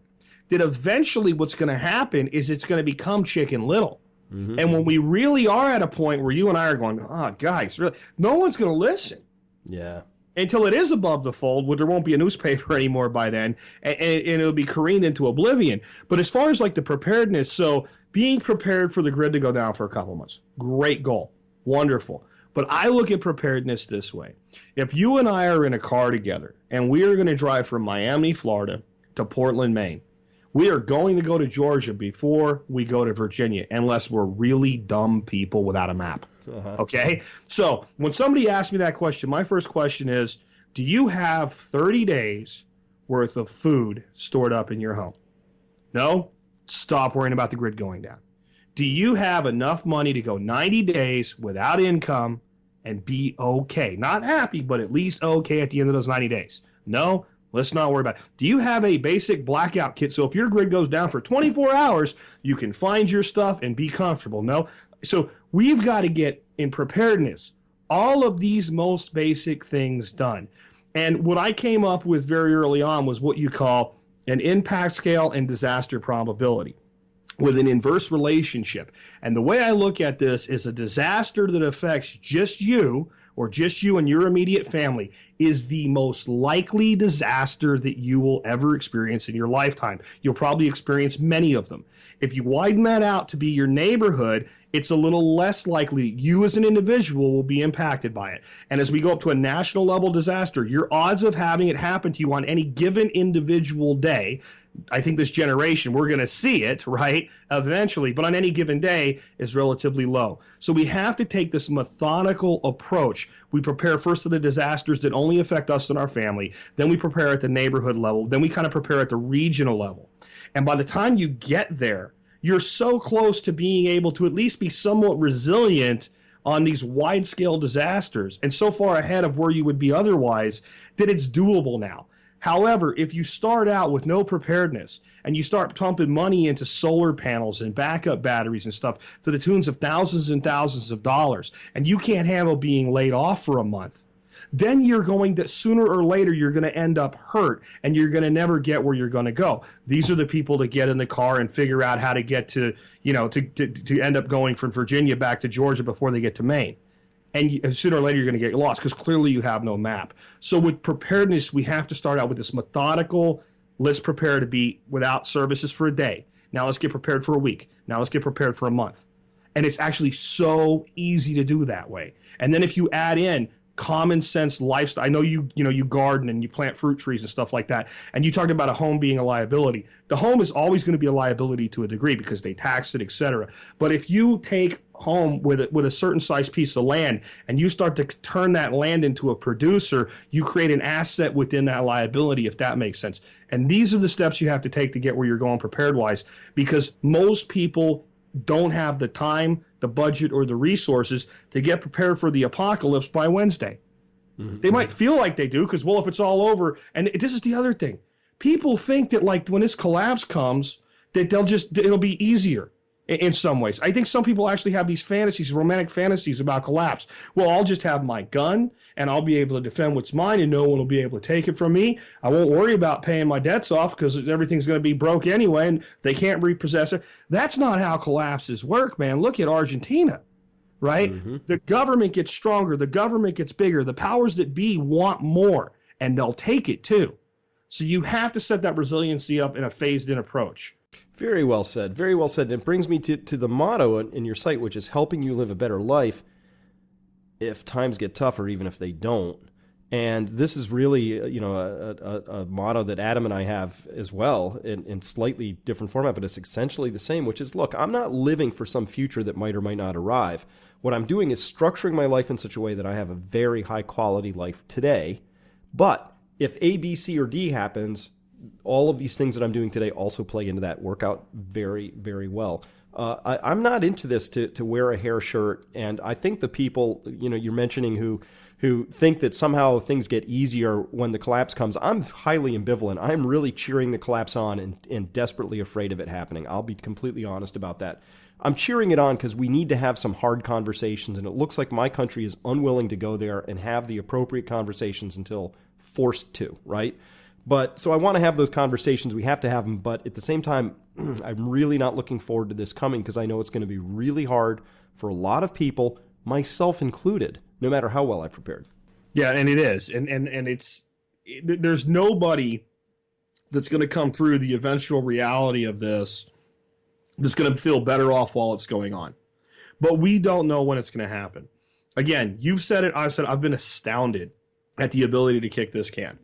That eventually what's going to happen is it's going to become Chicken Little. Mm-hmm. And when we really are at a point where you and I are going, guys, really, no one's going to listen. Yeah. Until it is above the fold, where there won't be a newspaper anymore by then, and it'll be careened into oblivion. But as far as like the preparedness, so being prepared for the grid to go down for a couple months, great goal, wonderful. But I look at preparedness this way. If you and I are in a car together, and we are going to drive from Miami, Florida, to Portland, Maine, we are going to go to Georgia before we go to Virginia, unless we're really dumb people without a map. Uh-huh. Okay? So when somebody asks me that question, my first question is, do you have 30 days worth of food stored up in your home? No? Stop worrying about the grid going down. Do you have enough money to go 90 days without income and be okay? Not happy, but at least okay at the end of those 90 days. No? Let's not worry about it. Do you have a basic blackout kit? So if your grid goes down for 24 hours, you can find your stuff and be comfortable. No? So we've got to get in preparedness all of these most basic things done. And what I came up with very early on was what you call an impact scale and disaster probability with an inverse relationship. And the way I look at this is a disaster that affects just you or just you and your immediate family is the most likely disaster that you will ever experience in your lifetime. You'll probably experience many of them. If you widen that out to be your neighborhood, it's a little less likely you as an individual will be impacted by it. And as we go up to a national level disaster, your odds of having it happen to you on any given individual day, I think this generation, we're going to see it, right, eventually, but on any given day is relatively low. So we have to take this methodical approach. We prepare first for the disasters that only affect us and our family. Then we prepare at the neighborhood level. Then we kind of prepare at the regional level. And by the time you get there, you're so close to being able to at least be somewhat resilient on these wide-scale disasters and so far ahead of where you would be otherwise that it's doable now. However, if you start out with no preparedness and you start pumping money into solar panels and backup batteries and stuff to the tunes of thousands and thousands of dollars, and you can't handle being laid off for a month, then you're going to, sooner or later, you're going to end up hurt and you're going to never get where you're going to go. These are the people that get in the car and figure out how to get to, to end up going from Virginia back to Georgia before they get to Maine. And sooner or later, you're going to get lost because clearly you have no map. So with preparedness, we have to start out with this methodical, let's prepare to be without services for a day. Now let's get prepared for a week. Now let's get prepared for a month. And it's actually so easy to do that way. And then if you add in common sense lifestyle, I know you garden and you plant fruit trees and stuff like that. And you talked about a home being a liability. The home is always going to be a liability to a degree because they tax it, etc. But if you take home with a certain size piece of land and you start to turn that land into a producer, you create an asset within that liability, if that makes sense. And these are the steps you have to take to get where you're going prepared wise, because most people don't have the time, the budget, or the resources to get prepared for the apocalypse by Wednesday. Mm-hmm. They might feel like they do because, well, if it's all over, and this is the other thing. People think that like when this collapse comes, that it'll be easier in some ways. I think some people actually have these fantasies, romantic fantasies about collapse. Well, I'll just have my gun and I'll be able to defend what's mine and no one will be able to take it from me. I won't worry about paying my debts off because everything's going to be broke anyway and they can't repossess it. That's not how collapses work, man. Look at Argentina, right? Mm-hmm. The government gets stronger. The government gets bigger. The powers that be want more and they'll take it too. So you have to set that resiliency up in a phased-in approach. Very well said. Very well said. And it brings me to the motto in your site, which is helping you live a better life if times get tougher, even if they don't. And this is really, a motto that Adam and I have as well in slightly different format, but it's essentially the same, which is, look, I'm not living for some future that might or might not arrive. What I'm doing is structuring my life in such a way that I have a very high quality life today. But if A, B, C, or D happens, all of these things that I'm doing today also play into that workout very, very well. I'm not into this to wear a hair shirt, and I think the people you're mentioning who think that somehow things get easier when the collapse comes, I'm highly ambivalent. I'm really cheering the collapse on and desperately afraid of it happening. I'll be completely honest about that. I'm cheering it on because we need to have some hard conversations, and it looks like my country is unwilling to go there and have the appropriate conversations until forced to, right? But so I want to have those conversations. We have to have them. But at the same time, I'm really not looking forward to this coming because I know it's going to be really hard for a lot of people, myself included, no matter how well I prepared. Yeah, and it is. And there's nobody that's going to come through the eventual reality of this that's going to feel better off while it's going on. But we don't know when it's going to happen. Again, you've said it, I've said it, I've been astounded at the ability to kick this can.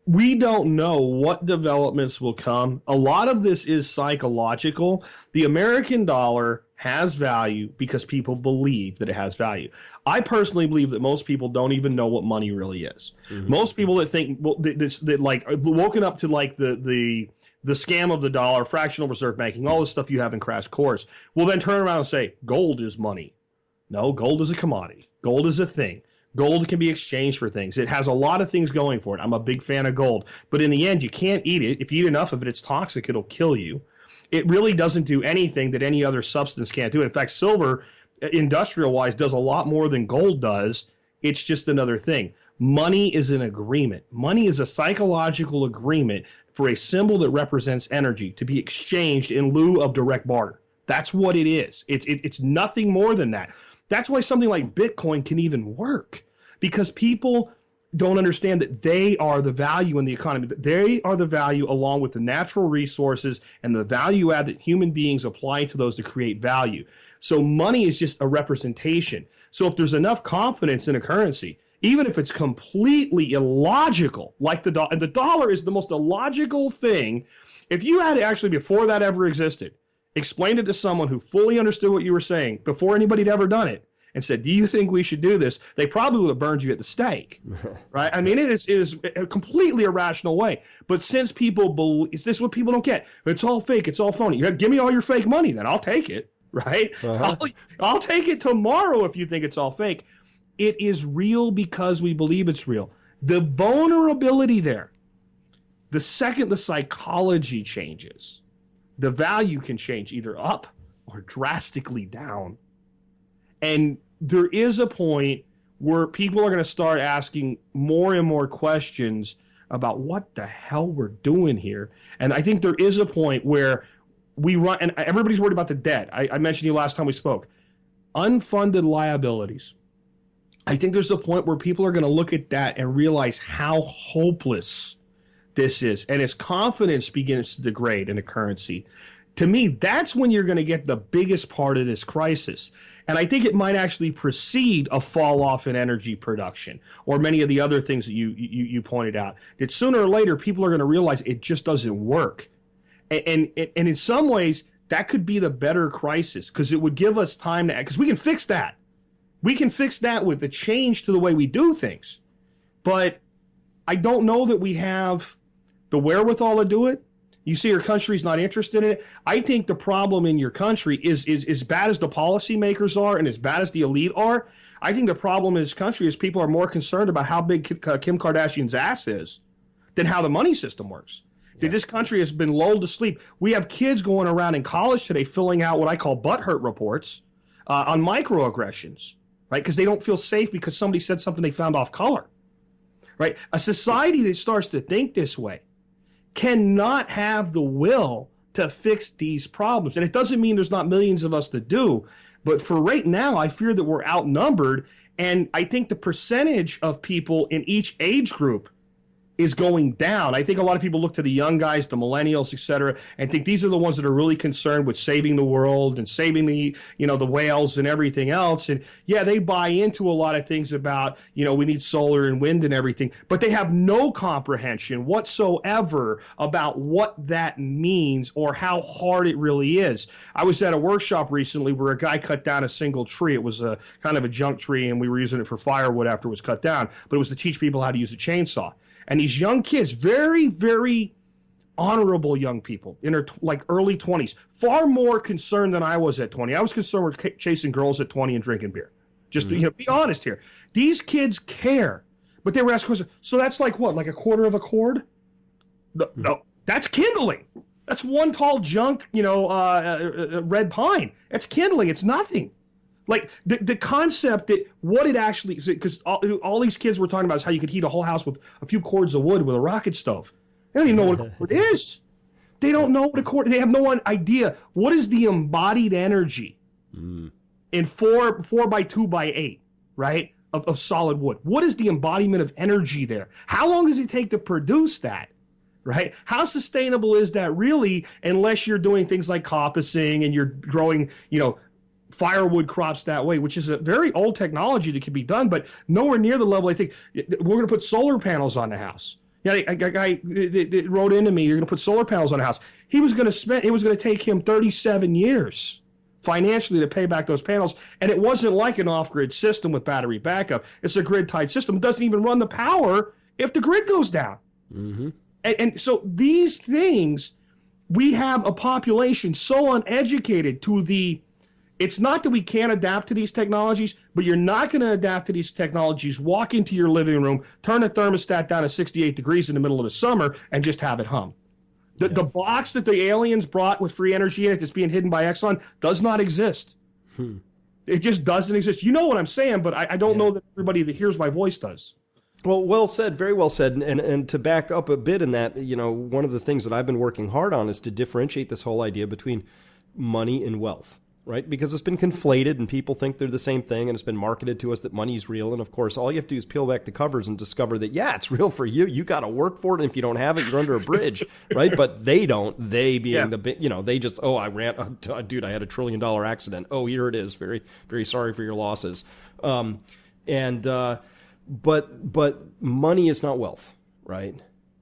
We don't know what developments will come. A lot of this is psychological. The American dollar has value because people believe that it has value. I personally believe that most people don't even know what money really is. Mm-hmm. Most people that think that like woken up to like the scam of the dollar, fractional reserve banking, all this stuff you have in Crash Course, will then turn around and say gold is money. No, gold is a commodity. Gold is a thing. Gold can be exchanged for things. It has a lot of things going for it. I'm a big fan of gold. But in the end, you can't eat it. If you eat enough of it, it's toxic. It'll kill you. It really doesn't do anything that any other substance can't do. In fact, silver, industrial-wise, does a lot more than gold does. It's just another thing. Money is an agreement. Money is a psychological agreement for a symbol that represents energy to be exchanged in lieu of direct barter. That's what it is. It's nothing more than that. That's why something like Bitcoin can even work, because people don't understand that they are the value in the economy. They are the value along with the natural resources and the value add that human beings apply to those to create value. So money is just a representation. So if there's enough confidence in a currency, even if it's completely illogical, like the dollar, and the dollar is the most illogical thing, if you had actually, before that ever existed, explained it to someone who fully understood what you were saying before anybody had ever done it, and said, do you think we should do this? They probably would have burned you at the stake, right? I mean, it is a completely irrational way. But since people believe, this is what people don't get. It's all fake. It's all phony. Give me all your fake money, then I'll take it, right? I'll take it tomorrow if you think it's all fake. It is real because we believe it's real. The vulnerability there, the second the psychology changes, the value can change either up or drastically down. And there is a point where people are going to start asking more and more questions about what the hell we're doing here. And I think there is a point where we run, and everybody's worried about the debt. I mentioned you last time we spoke. Unfunded liabilities. I think there's a point where people are going to look at that and realize how hopeless this is. And as confidence begins to degrade in a currency, to me, that's when you're going to get the biggest part of this crisis. And I think it might actually precede a fall off in energy production or many of the other things that you pointed out. That sooner or later, people are going to realize it just doesn't work. And in some ways, that could be the better crisis, because it would give us time to act, because we can fix that. We can fix that with the change to the way we do things. But I don't know that we have the wherewithal to do it. You see your country's not interested in it. I think the problem in your country is as bad as the policymakers are and as bad as the elite are. I think the problem in this country is people are more concerned about how big Kim Kardashian's ass is than how the money system works. Yeah. This country has been lulled to sleep. We have kids going around in college today filling out what I call butthurt reports on microaggressions, right? Because they don't feel safe because somebody said something they found off color, right? A society that starts to think this way cannot have the will to fix these problems. And it doesn't mean there's not millions of us that do, but for right now, I fear that we're outnumbered. And I think the percentage of people in each age group is going down. I think a lot of people look to the young guys, the millennials, et cetera, and think these are the ones that are really concerned with saving the world and saving the whales and everything else. And yeah, they buy into a lot of things about, we need solar and wind and everything, but they have no comprehension whatsoever about what that means or how hard it really is. I was at a workshop recently where a guy cut down a single tree. It was a kind of a junk tree, and we were using it for firewood after it was cut down, but it was to teach people how to use a chainsaw. And these young kids, very, very honorable young people in their early 20s, far more concerned than I was at 20. I was concerned with chasing girls at 20 and drinking beer. Just to be honest here. These kids care. But they were asking questions. So that's like what? Like a quarter of a cord? No, that's kindling. That's one tall junk, red pine. That's kindling. It's nothing. Like the concept that what it actually is, because all these kids were talking about is how you could heat a whole house with a few cords of wood with a rocket stove. They don't even know what a cord is. They don't know what a cord. They have no idea what is the embodied energy in 4 by 2 by 8, right, of solid wood. What is the embodiment of energy there? How long does it take to produce that? Right? How sustainable is that really, unless you're doing things like coppicing and you're growing, firewood crops that way, which is a very old technology that can be done, but nowhere near the level. I think we're going to put solar panels on the house. Yeah, a guy wrote into me, you're going to put solar panels on the house. It was going to take him 37 years financially to pay back those panels. And it wasn't like an off-grid system with battery backup. It's a grid-tied system. It doesn't even run the power if the grid goes down. Mm-hmm. And so these things, we have a population so uneducated to it's not that we can't adapt to these technologies, but you're not going to adapt to these technologies, walk into your living room, turn the thermostat down to 68 degrees in the middle of the summer, and just have it hum. The box that the aliens brought with free energy in it that's being hidden by Exxon does not exist. It just doesn't exist. You know what I'm saying, but I don't know that everybody that hears my voice does. Well, well said, very well said. And to back up a bit in that, one of the things that I've been working hard on is to differentiate this whole idea between money and wealth, right? Because it's been conflated and people think they're the same thing, and it's been marketed to us that money's real. And of course, all you have to do is peel back the covers and discover that, yeah, it's real for you. You got to work for it. And if you don't have it, you're under a bridge, right? But they don't. They being they just, I ran, dude, I had $1 trillion accident. Oh, here it is. Very, very sorry for your losses. But money is not wealth, right?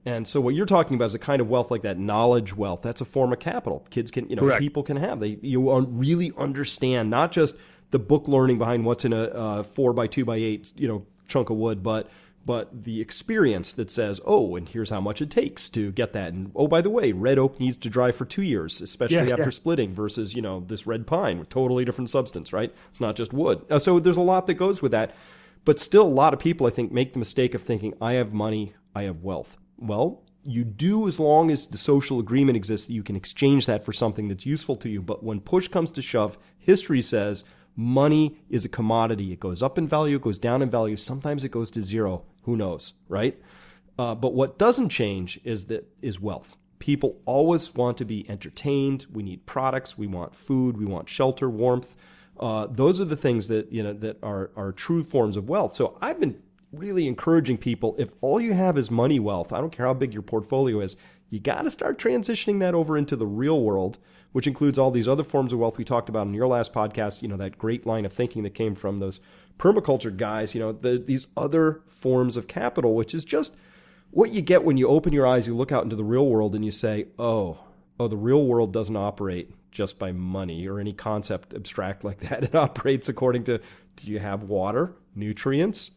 And so what you're talking about is a kind of wealth like that, knowledge wealth. That's a form of capital. Kids can, Correct. People can have. You really understand not just the book learning behind what's in a 4x2x8, chunk of wood, but the experience that says, and here's how much it takes to get that. And by the way, red oak needs to dry for 2 years, especially after splitting versus, this red pine with totally different substance, right? It's not just wood. So there's a lot that goes with that. But still, a lot of people, I think, make the mistake of thinking, I have money, I have wealth. Well, you do as long as the social agreement exists that you can exchange that for something that's useful to you. But when push comes to shove, history says money is a commodity. It goes up in value, it goes down in value. Sometimes it goes to zero. Who knows, right? But what doesn't change is wealth. People always want to be entertained. We need products. We want food. We want shelter, warmth. Those are the things that that are true forms of wealth. So I've been really encouraging people, if all you have is money wealth, I don't care how big your portfolio is, you got to start transitioning that over into the real world, which includes all these other forms of wealth we talked about in your last podcast, that great line of thinking that came from those permaculture guys, these other forms of capital, which is just what you get when you open your eyes, you look out into the real world and you say, the real world doesn't operate just by money or any concept abstract like that. It operates according to, do you have water, nutrients,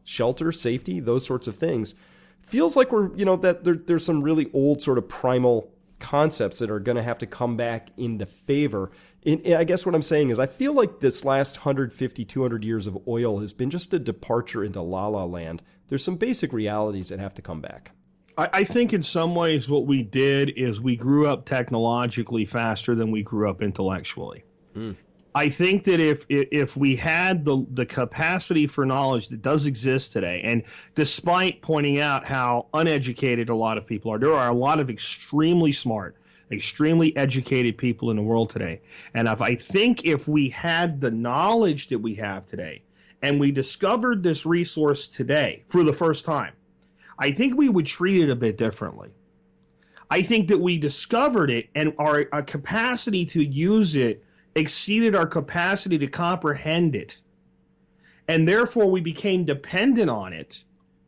shelter, safety, those sorts of things. Feels like we're, that there's some really old sort of primal concepts that are going to have to come back into favor. And I guess what I'm saying is I feel like this last 150, 200 years of oil has been just a departure into la-la land. There's some basic realities that have to come back. I think in some ways what we did is we grew up technologically faster than we grew up intellectually. I think that if we had the capacity for knowledge that does exist today, and despite pointing out how uneducated a lot of people are, there are a lot of extremely smart, extremely educated people in the world today. And I think if we had the knowledge that we have today, and we discovered this resource today for the first time, I think we would treat it a bit differently. I think that we discovered it and our capacity to use it exceeded our capacity to comprehend it. And therefore we became dependent on it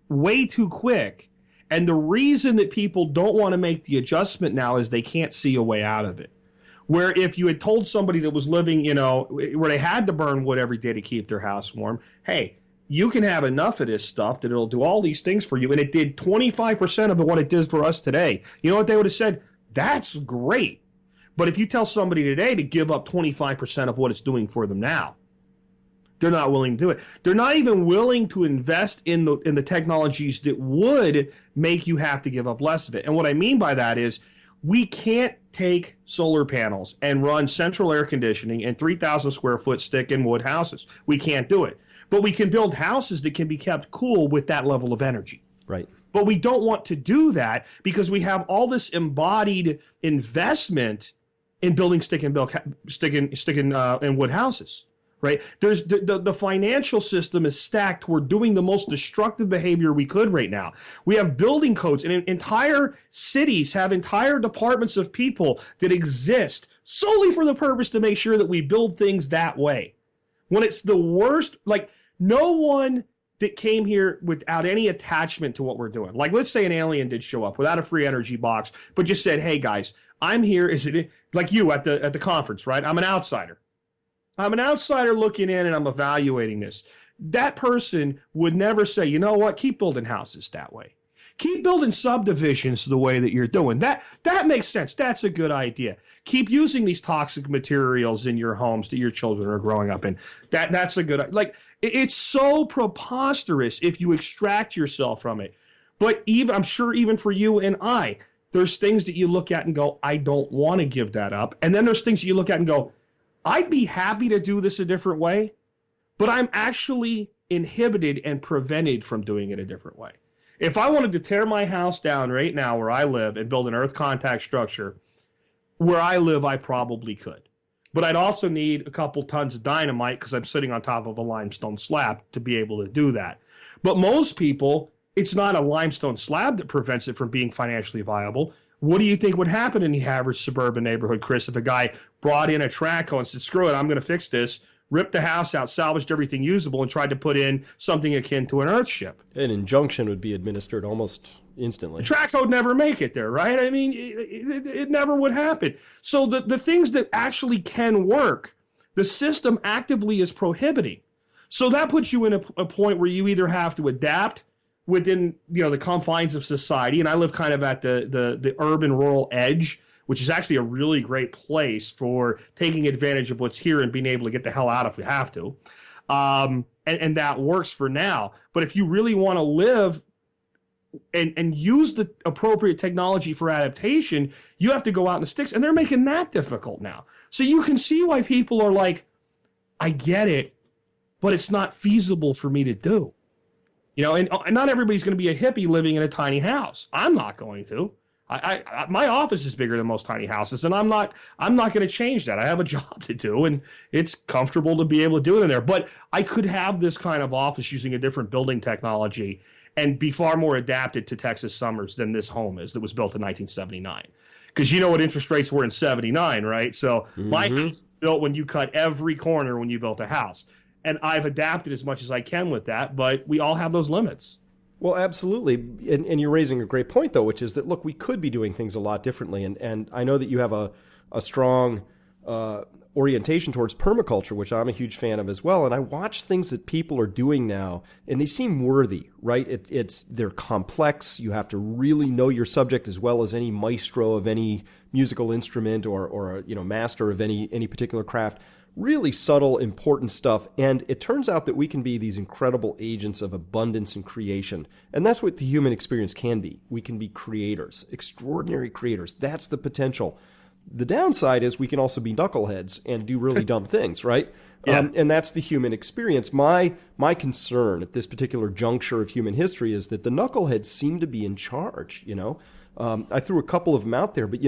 way too quick. And the reason that people don't want to make the adjustment now is they can't see a way out of it. Where if you had told somebody that was living, where they had to burn wood every day to keep their house warm, hey, you can have enough of this stuff that it'll do all these things for you. And it did 25% of what it did for us today. You know what they would have said? That's great. But if you tell somebody today to give up 25% of what it's doing for them now, they're not willing to do it. They're not even willing to invest in the technologies that would make you have to give up less of it. And what I mean by that is we can't take solar panels and run central air conditioning in 3,000 square foot stick and wood houses. We can't do it. But we can build houses that can be kept cool with that level of energy. Right. But we don't want to do that because we have all this embodied investment in building stick and wood houses. Right? There's the financial system is stacked. We're doing the most destructive behavior we could right now. We have building codes, and entire cities have entire departments of people that exist solely for the purpose to make sure that we build things that way. When it's the worst, like no one that came here without any attachment to what we're doing. Like let's say an alien did show up without a free energy box, but just said, hey guys, I'm here. Is it like you at the conference, right? I'm an outsider. I'm an outsider looking in and I'm evaluating this. That person would never say, you know what, keep building houses that way. Keep building subdivisions the way that you're doing. That makes sense. That's a good idea. Keep using these toxic materials in your homes that your children are growing up in. That's a good idea. Like, it's so preposterous if you extract yourself from it. But I'm sure even for you and I, there's things that you look at and go, I don't want to give that up. And then there's things that you look at and go, I'd be happy to do this a different way, but I'm actually inhibited and prevented from doing it a different way. If I wanted to tear my house down right now where I live and build an earth contact structure, where I live, I probably could. But I'd also need a couple tons of dynamite because I'm sitting on top of a limestone slab to be able to do that. But most people, it's not a limestone slab that prevents it from being financially viable. What do you think would happen in the average suburban neighborhood, Chris, if a guy brought in a track hoe and said, screw it, I'm going to fix this, ripped the house out, salvaged everything usable, and tried to put in something akin to an earthship? An injunction would be administered almost instantly. The track hoe would never make it there, right? I mean, it never would happen. So the things that actually can work, the system actively is prohibiting. So that puts you in a point where you either have to adapt within, the confines of society, and I live kind of at the urban rural edge, which is actually a really great place for taking advantage of what's here and being able to get the hell out if we have to. And that works for now. But if you really want to live and use the appropriate technology for adaptation, you have to go out in the sticks, and they're making that difficult now. So you can see why people are like, I get it, but it's not feasible for me to do. And not everybody's going to be a hippie living in a tiny house. I'm not going to. My office is bigger than most tiny houses, and I'm not going to change that. I have a job to do, and it's comfortable to be able to do it in there. But I could have this kind of office using a different building technology and be far more adapted to Texas summers than this home is that was built in 1979. Because you know what interest rates were in 79, right? So my house is built when you cut every corner when you built a house. And I've adapted as much as I can with that, but we all have those limits. Well, absolutely. And you're raising a great point, though, which is that, look, we could be doing things a lot differently. And I know that you have a strong orientation towards permaculture, which I'm a huge fan of as well. And I watch things that people are doing now, and they seem worthy, right? They're complex. You have to really know your subject as well as any maestro of any musical instrument or master of any particular craft. Really subtle, important stuff. And it turns out that we can be these incredible agents of abundance and creation. And that's what the human experience can be. We can be creators, extraordinary creators. That's the potential. The downside is we can also be knuckleheads and do really dumb things, right? Yeah. And that's the human experience. My concern at this particular juncture of human history is that the knuckleheads seem to be in charge, I threw a couple of them out there, but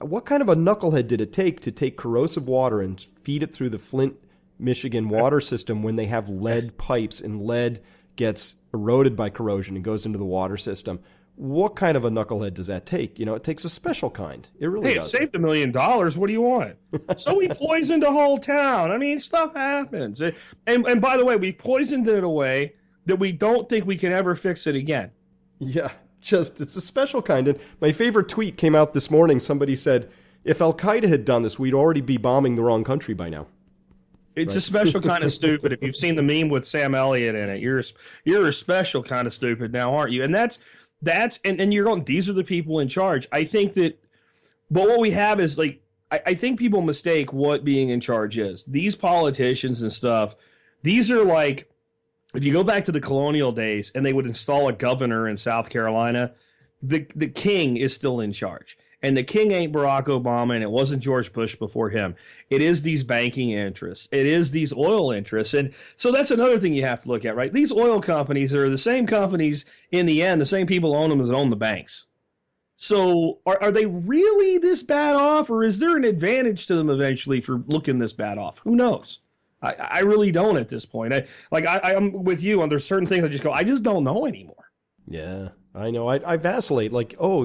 what kind of a knucklehead did it take to take corrosive water and feed it through the Flint, Michigan water system when they have lead pipes and lead gets eroded by corrosion and goes into the water system? What kind of a knucklehead does that take? It takes a special kind. It really does. It saved $1 million. What do you want? So we poisoned a whole town. I mean, stuff happens. And by the way, we poisoned it in a way that we don't think we can ever fix it again. Yeah. It's a special kind. And my favorite tweet came out this morning. Somebody said, if Al-Qaeda had done this, we'd already be bombing the wrong country by now. It's a special kind of stupid. If you've seen the meme with Sam Elliott in it, you're a special kind of stupid now, aren't you? And that's you're going, these are the people in charge. I think that, but what we have is I think people mistake what being in charge is. These politicians and stuff, these are like, if you go back to the colonial days and they would install a governor in South Carolina, the king is still in charge. And the king ain't Barack Obama, and it wasn't George Bush before him. It is these banking interests. It is these oil interests. And so that's another thing you have to look at, right? These oil companies are the same companies in the end, the same people own them as own the banks. So are they really this bad off, or is there an advantage to them eventually for looking this bad off? Who knows? I really don't at this point. I'm with you on there's certain things I just don't know anymore. Yeah, I know. I vacillate.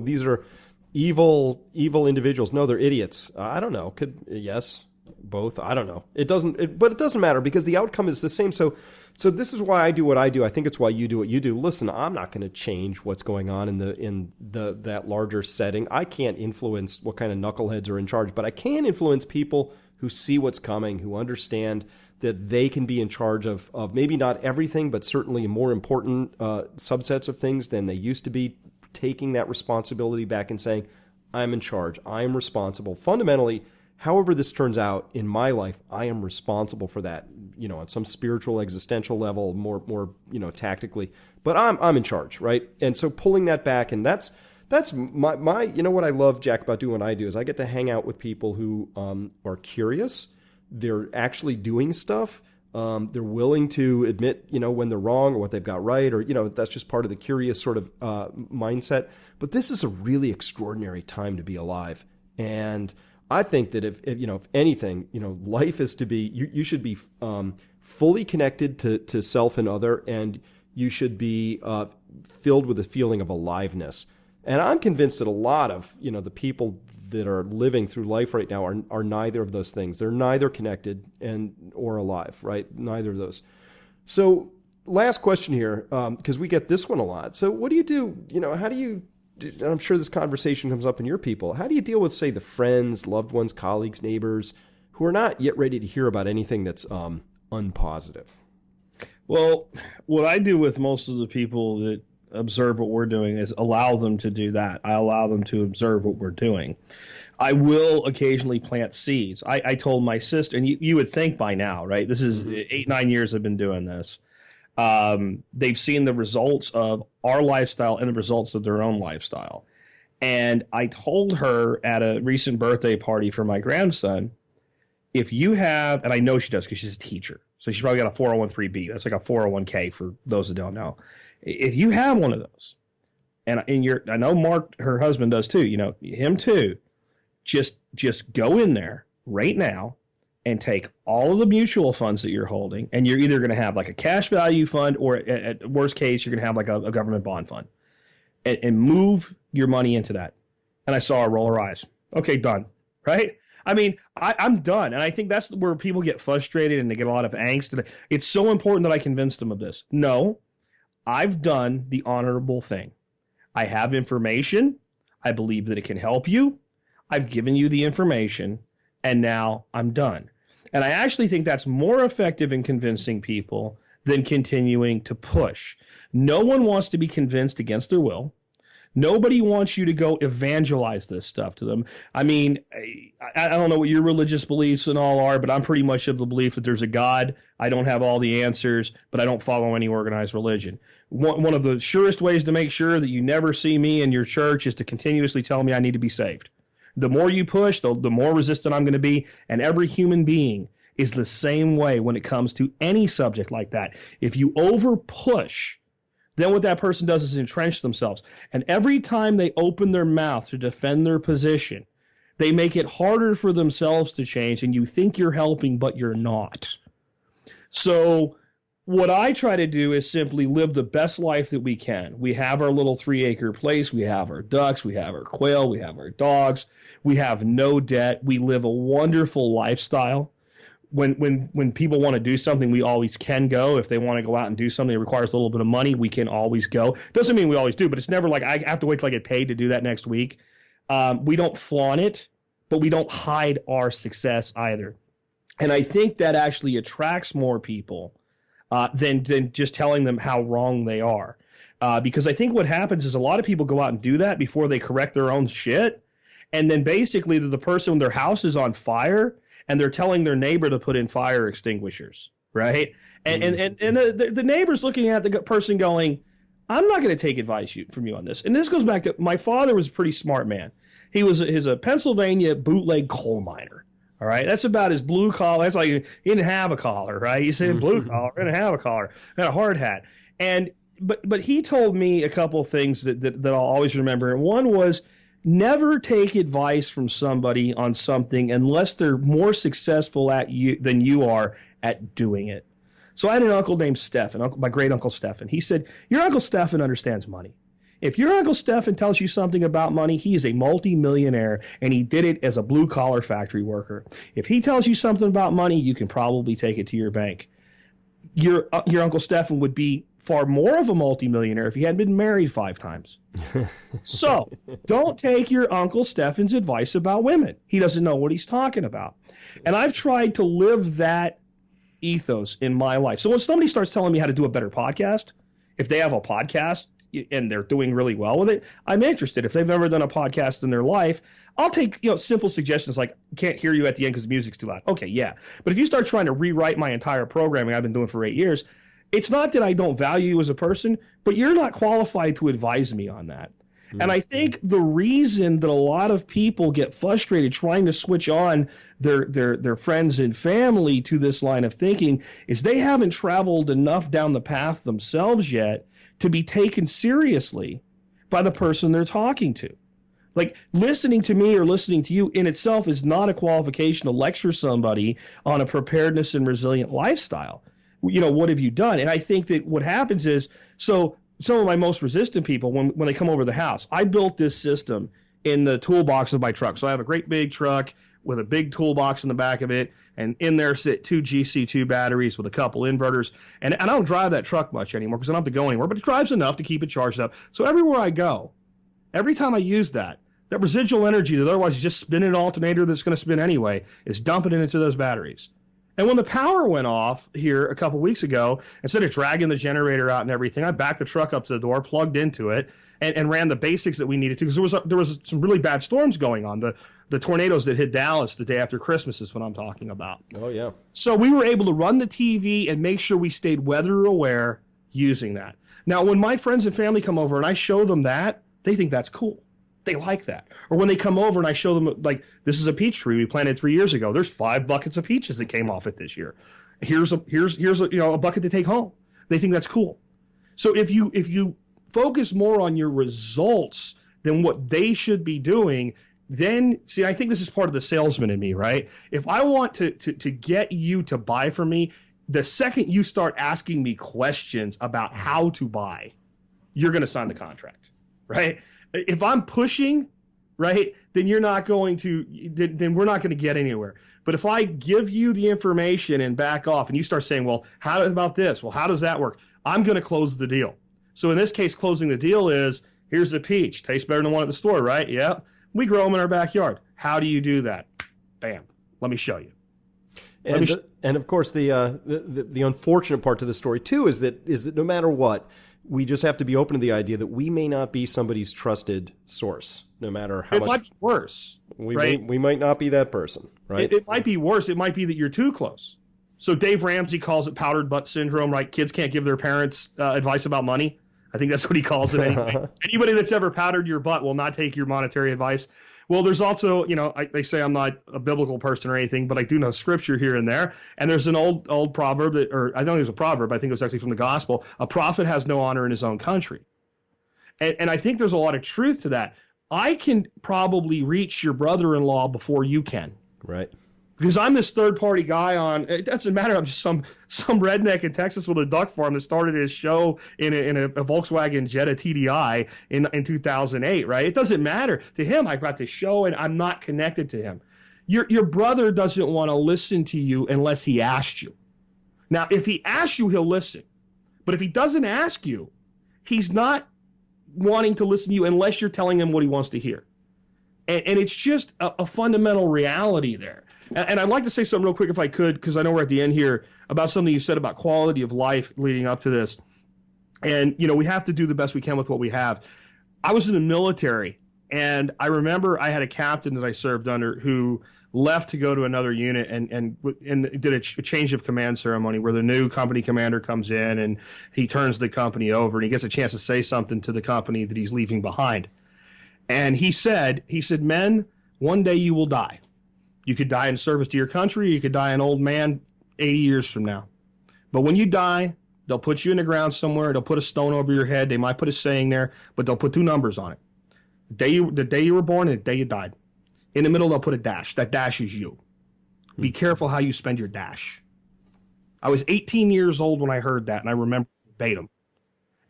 These are evil individuals. No, they're idiots. I don't know. Yes, both. I don't know. But it doesn't matter because the outcome is the same. So this is why I do what I do. I think it's why you do what you do. Listen, I'm not going to change what's going on in that larger setting. I can't influence what kind of knuckleheads are in charge, but I can influence people who see what's coming, who understand that they can be in charge of maybe not everything, but certainly more important subsets of things than they used to be, taking that responsibility back and saying, I'm in charge, I am responsible. Fundamentally, however this turns out in my life, I am responsible for that, on some spiritual, existential level, more tactically. But I'm in charge, right? And so pulling that back, and that's my what I love, Jack, about doing what I do is I get to hang out with people who are curious. They're actually doing stuff. They're willing to admit, when they're wrong or what they've got right, or, that's just part of the curious sort of mindset. But this is a really extraordinary time to be alive. And I think that if anything, life is to be, you should be fully connected to self and other, and you should be filled with a feeling of aliveness. And I'm convinced that a lot of, the people that are living through life right now are neither of those things. They're neither connected or alive, right? Neither of those. So last question here, because we get this one a lot. So what do you do? How do you, I'm sure this conversation comes up in your people. How do you deal with, say, the friends, loved ones, colleagues, neighbors who are not yet ready to hear about anything that's unpositive? Well, what I do with most of the people that observe what we're doing is allow them to do that. I allow them to observe what we're doing. I will occasionally plant seeds. I told my sister, and you would think by now, right? This is 8-9 years I've been doing this. They've seen the results of our lifestyle and the results of their own lifestyle. And I told her at a recent birthday party for my grandson, if you have, and I know she does because she's a teacher, so she's probably got a 401(b). That's like a 401k for those that don't know. If you have one of those, and I know Mark, her husband, does too, him too, just go in there right now and take all of the mutual funds that you're holding, and you're either going to have like a cash value fund, or at worst case, you're going to have like a government bond fund, and move your money into that. And I saw her roll her eyes. Okay, done. Right? I mean, I'm done. And I think that's where people get frustrated and they get a lot of angst. And it's so important that I convince them of this. No, I've done the honorable thing. I have information. I believe that it can help you. I've given you the information, and now I'm done. And I actually think that's more effective in convincing people than continuing to push. No one wants to be convinced against their will. Nobody wants you to go evangelize this stuff to them. I mean, I don't know what your religious beliefs and all are, but I'm pretty much of the belief that there's a God. I don't have all the answers, but I don't follow any organized religion. One of the surest ways to make sure that you never see me in your church is to continuously tell me I need to be saved. The more you push, the more resistant I'm going to be. And every human being is the same way when it comes to any subject like that. If you over push, then what that person does is entrench themselves. And every time they open their mouth to defend their position, they make it harder for themselves to change, and you think you're helping, but you're not. So what I try to do is simply live the best life that we can. We have our little 3-acre place. We have our ducks. We have our quail. We have our dogs. We have no debt. We live a wonderful lifestyle. When people want to do something, we always can go. If they want to go out and do something that requires a little bit of money, we can always go. Doesn't mean we always do, but it's never like I have to wait till I get paid to do that next week. We don't flaunt it, but we don't hide our success either. And I think that actually attracts more people than just telling them how wrong they are. Because I think what happens is a lot of people go out and do that before they correct their own shit. And then basically the person, their house is on fire, and they're telling their neighbor to put in fire extinguishers, right? And the neighbor's looking at the person going, I'm not going to take advice from you on this. And this goes back to, my father was a pretty smart man. He's a Pennsylvania bootleg coal miner, all right? That's about his blue collar. That's like, he didn't have a collar, right? He said blue collar, didn't have a collar, had a hard hat. But he told me a couple of things that I'll always remember. And one was, never take advice from somebody on something unless they're more successful than you are at doing it. So I had an uncle named Stephen, my great uncle Stephen. He said, your Uncle Stephen understands money. If your Uncle Stephen tells you something about money, he is a multi-millionaire, and he did it as a blue-collar factory worker. If he tells you something about money, you can probably take it to your bank. Your Uncle Stephen would be far more of a multimillionaire if he hadn't been married 5 times. So don't take your Uncle Stephen's advice about women. He doesn't know what he's talking about. And I've tried to live that ethos in my life. So when somebody starts telling me how to do a better podcast, if they have a podcast and they're doing really well with it, I'm interested. If they've never done a podcast in their life, I'll take simple suggestions like, can't hear you at the end because the music's too loud. Okay, yeah. But if you start trying to rewrite my entire programming I've been doing for 8 years, it's not that I don't value you as a person, but you're not qualified to advise me on that. And I think the reason that a lot of people get frustrated trying to switch on their friends and family to this line of thinking is they haven't traveled enough down the path themselves yet to be taken seriously by the person they're talking to. Like, listening to me or listening to you in itself is not a qualification to lecture somebody on a preparedness and resilient lifestyle. You know, what have you done? And I think that what happens is, so some of my most resistant people, when they come over to the house, I built this system in the toolbox of my truck. So I have a great big truck with a big toolbox in the back of it, and in there sit 2 GC2 batteries with a couple inverters. And I don't drive that truck much anymore because I don't have to go anywhere, but it drives enough to keep it charged up. So everywhere I go, every time I use that residual energy that otherwise is just spinning an alternator that's going to spin anyway is dumping it into those batteries. And when the power went off here a couple weeks ago, instead of dragging the generator out and everything, I backed the truck up to the door, plugged into it, and ran the basics that we needed to, because there was some really bad storms going on. The tornadoes that hit Dallas the day after Christmas is what I'm talking about. Oh, yeah. So we were able to run the TV and make sure we stayed weather aware using that. Now, when my friends and family come over and I show them that, they think that's cool. They like that. Or when they come over and I show them, like, this is a peach tree we planted 3 years ago. There's 5 buckets of peaches that came off it this year. Here's a a bucket to take home. They think that's cool. So if you focus more on your results than what they should be doing, then, see, I think this is part of the salesman in me, right? If I want to get you to buy from me, the second you start asking me questions about how to buy, you're going to sign the contract, right? If I'm pushing, right, then you're not going to, then we're not going to get anywhere. But if I give you the information and back off and you start saying, well, how about this? Well, how does that work? I'm going to close the deal. So in this case, closing the deal is, here's a peach. Tastes better than one at the store, right? Yeah. We grow them in our backyard. How do you do that? Bam. Let me show you. And of course, the unfortunate part to the story too is that no matter what, we just have to be open to the idea that we may not be somebody's trusted source, no matter how much. It might be worse. We might not be that person, right? It might be worse. It might be that you're too close. So Dave Ramsey calls it powdered butt syndrome, right? Kids can't give their parents advice about money. I think that's what he calls it anyway. Anybody that's ever powdered your butt will not take your monetary advice. Well, there's also, they say I'm not a biblical person or anything, but I do know scripture here and there. And there's an old proverb or I don't think it was a proverb. I think it was actually from the gospel. A prophet has no honor in his own country. And I think there's a lot of truth to that. I can probably reach your brother-in-law before you can. Right. Because I'm this third-party guy it doesn't matter. I'm just some redneck in Texas with a duck farm that started his show in a Volkswagen Jetta TDI in 2008, right? It doesn't matter. To him, I've got this show, and I'm not connected to him. Your brother doesn't want to listen to you unless he asked you. Now, if he asks you, he'll listen. But if he doesn't ask you, he's not wanting to listen to you unless you're telling him what he wants to hear. And it's just a fundamental reality there. And I'd like to say something real quick if I could, because I know we're at the end here, about something you said about quality of life leading up to this. And, we have to do the best we can with what we have. I was in the military, and I remember I had a captain that I served under who left to go to another unit and did a change of command ceremony where the new company commander comes in and he turns the company over and he gets a chance to say something to the company that he's leaving behind. And he said, men, one day you will die. You could die in service to your country. You could die an old man 80 years from now. But when you die, they'll put you in the ground somewhere. They'll put a stone over your head. They might put a saying there, but they'll put 2 numbers on it. The day you were born and the day you died. In the middle, they'll put a dash. That dash is you. Be careful how you spend your dash. I was 18 years old when I heard that, and I remember verbatim.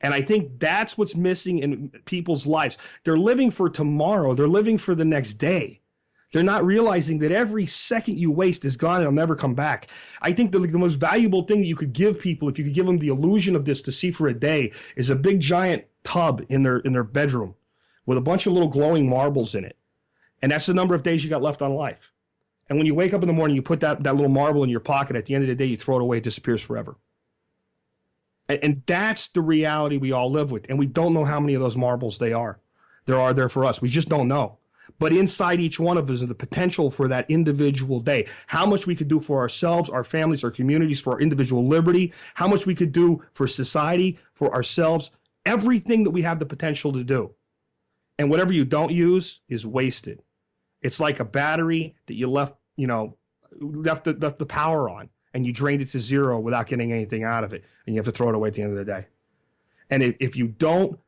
And I think that's what's missing in people's lives. They're living for tomorrow. They're living for the next day. They're not realizing that every second you waste is gone and it'll never come back. I think the most valuable thing that you could give people, if you could give them the illusion of this to see for a day, is a big giant tub in their bedroom with a bunch of little glowing marbles in it. And that's the number of days you got left on life. And when you wake up in the morning, you put that little marble in your pocket. At the end of the day, you throw it away. It disappears forever. And that's the reality we all live with. And we don't know how many of those marbles there are there for us. We just don't know. But inside each one of us is the potential for that individual day. How much we could do for ourselves, our families, our communities, for our individual liberty. How much we could do for society, for ourselves. Everything that we have the potential to do. And whatever you don't use is wasted. It's like a battery that you left the power on, and you drained it to zero without getting anything out of it, and you have to throw it away at the end of the day. And if you don't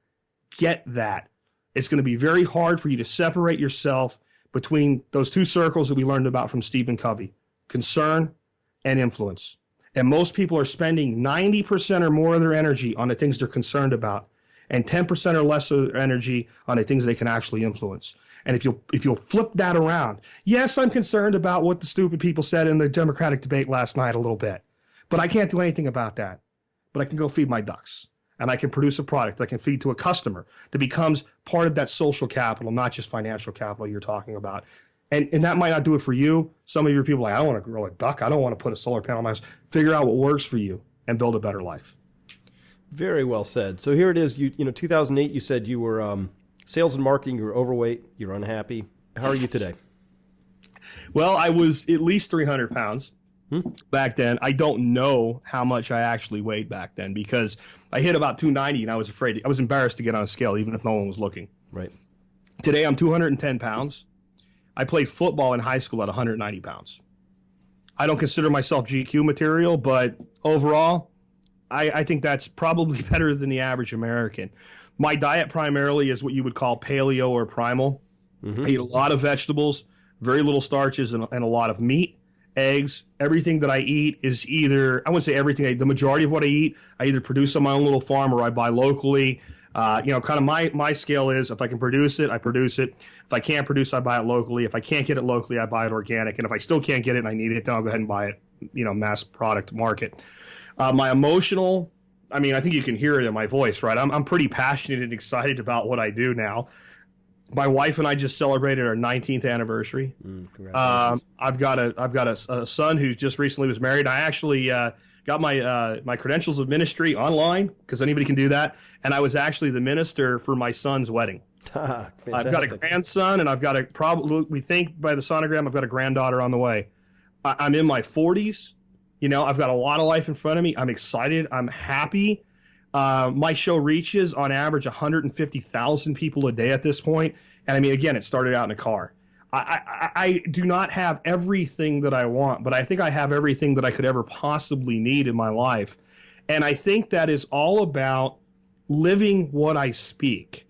get that, it's going to be very hard for you to separate yourself between those two circles that we learned about from Stephen Covey: concern and influence. And most people are spending 90% or more of their energy on the things they're concerned about, and 10% or less of their energy on the things they can actually influence. And if you'll flip that around, yes, I'm concerned about what the stupid people said in the Democratic debate last night a little bit, but I can't do anything about that. But I can go feed my ducks, and I can produce a product that I can feed to a customer that becomes part of that social capital, not just financial capital you're talking about. And that might not do it for you. Some of your people are like, I don't want to grow a duck. I don't want to put a solar panel on my house. Figure out what works for you and build a better life. Very well said. So here it is. You know, 2008, you said you were sales and marketing, you were overweight, you were unhappy. How are you today? Well, I was at least 300 pounds back then. I don't know how much I actually weighed back then because I hit about 290 and I was embarrassed to get on a scale even if no one was looking. Right. Today I'm 210 pounds. I played football in high school at 190 pounds. I don't consider myself GQ material, but overall, I think that's probably better than the average American. My diet primarily is what you would call paleo or primal. I eat a lot of vegetables, very little starches, and a lot of meat, eggs. Everything that I eat is either, I wouldn't say everything, the majority of what I eat, I either produce on my own little farm or I buy locally. Kind of my scale is if I can produce it, I produce it. If I can't produce, I buy it locally. If I can't get it locally, I buy it organic. And if I still can't get it and I need it, then I'll go ahead and buy it, mass product market. My emotional, I think you can hear it in my voice, right? I'm pretty passionate and excited about what I do now. My wife and I just celebrated our 19th anniversary. I've got a son who just recently was married. I actually got my credentials of ministry online because anybody can do that. And I was actually the minister for my son's wedding. I've got a grandson, and I've got we think by the sonogram, I've got a granddaughter on the way. I'm in my 40s. I've got a lot of life in front of me. I'm excited. I'm happy. My show reaches on average 150,000 people a day at this point. And again, it started out in a car. I do not have everything that I want, but I think I have everything that I could ever possibly need in my life. And I think that is all about living what I speak.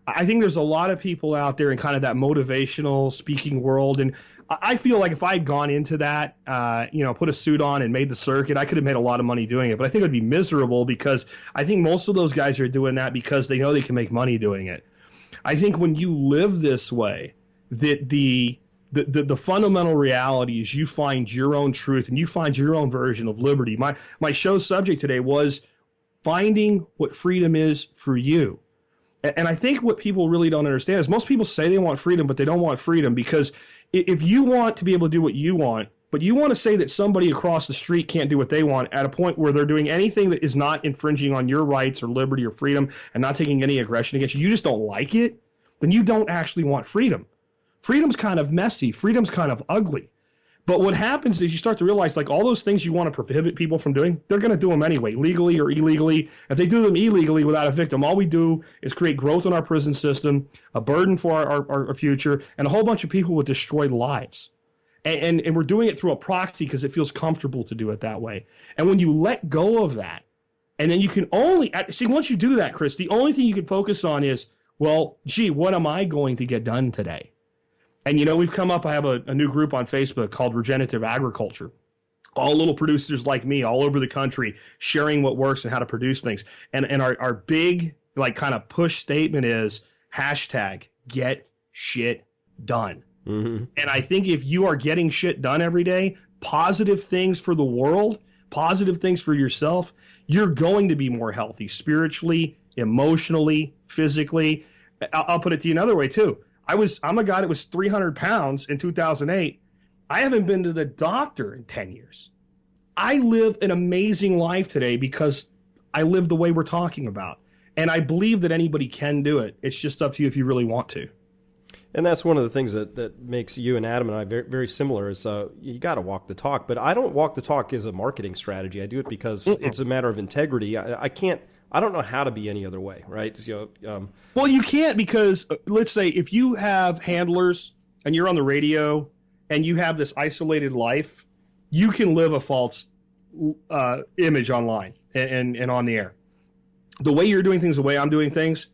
I think there's a lot of people out there in kind of that motivational speaking world. And I feel like if I had gone into that, put a suit on and made the circuit, I could have made a lot of money doing it. But I think it would be miserable because I think most of those guys are doing that because they know they can make money doing it. I think when you live this way, that the fundamental reality is you find your own truth and you find your own version of liberty. My show's subject today was finding what freedom is for you. And I think what people really don't understand is most people say they want freedom, but they don't want freedom because if you want to be able to do what you want, but you want to say that somebody across the street can't do what they want at a point where they're doing anything that is not infringing on your rights or liberty or freedom and not taking any aggression against you, you just don't like it, then you don't actually want freedom. Freedom's kind of messy. Freedom's kind of ugly. But what happens is you start to realize like all those things you want to prohibit people from doing, they're going to do them anyway, legally or illegally. If they do them illegally without a victim, all we do is create growth in our prison system, a burden for our future, and a whole bunch of people with destroyed lives. And we're doing it through a proxy because it feels comfortable to do it that way. And when you let go of that, and then you can only, once you do that, Chris, the only thing you can focus on is, well, gee, what am I going to get done today? And, we've come up, I have a new group on Facebook called Regenerative Agriculture. All little producers like me all over the country sharing what works and how to produce things. And our big, kind of push statement is #get shit done. Mm-hmm. And I think if you are getting shit done every day, positive things for the world, positive things for yourself, you're going to be more healthy spiritually, emotionally, physically. I'll put it to you another way, too. I'm a guy that was 300 pounds in 2008. I haven't been to the doctor in 10 years. I live an amazing life today because I live the way we're talking about. And I believe that anybody can do it. It's just up to you if you really want to. And that's one of the things that makes you and Adam and I very, very similar is you got to walk the talk. But I don't walk the talk as a marketing strategy. I do it because it's a matter of integrity. I can't I don't know how to be any other way, right? Well, you can't, because let's say if you have handlers and you're on the radio and you have this isolated life, you can live a false image online and on the air. The way you're doing things, the way I'm doing things,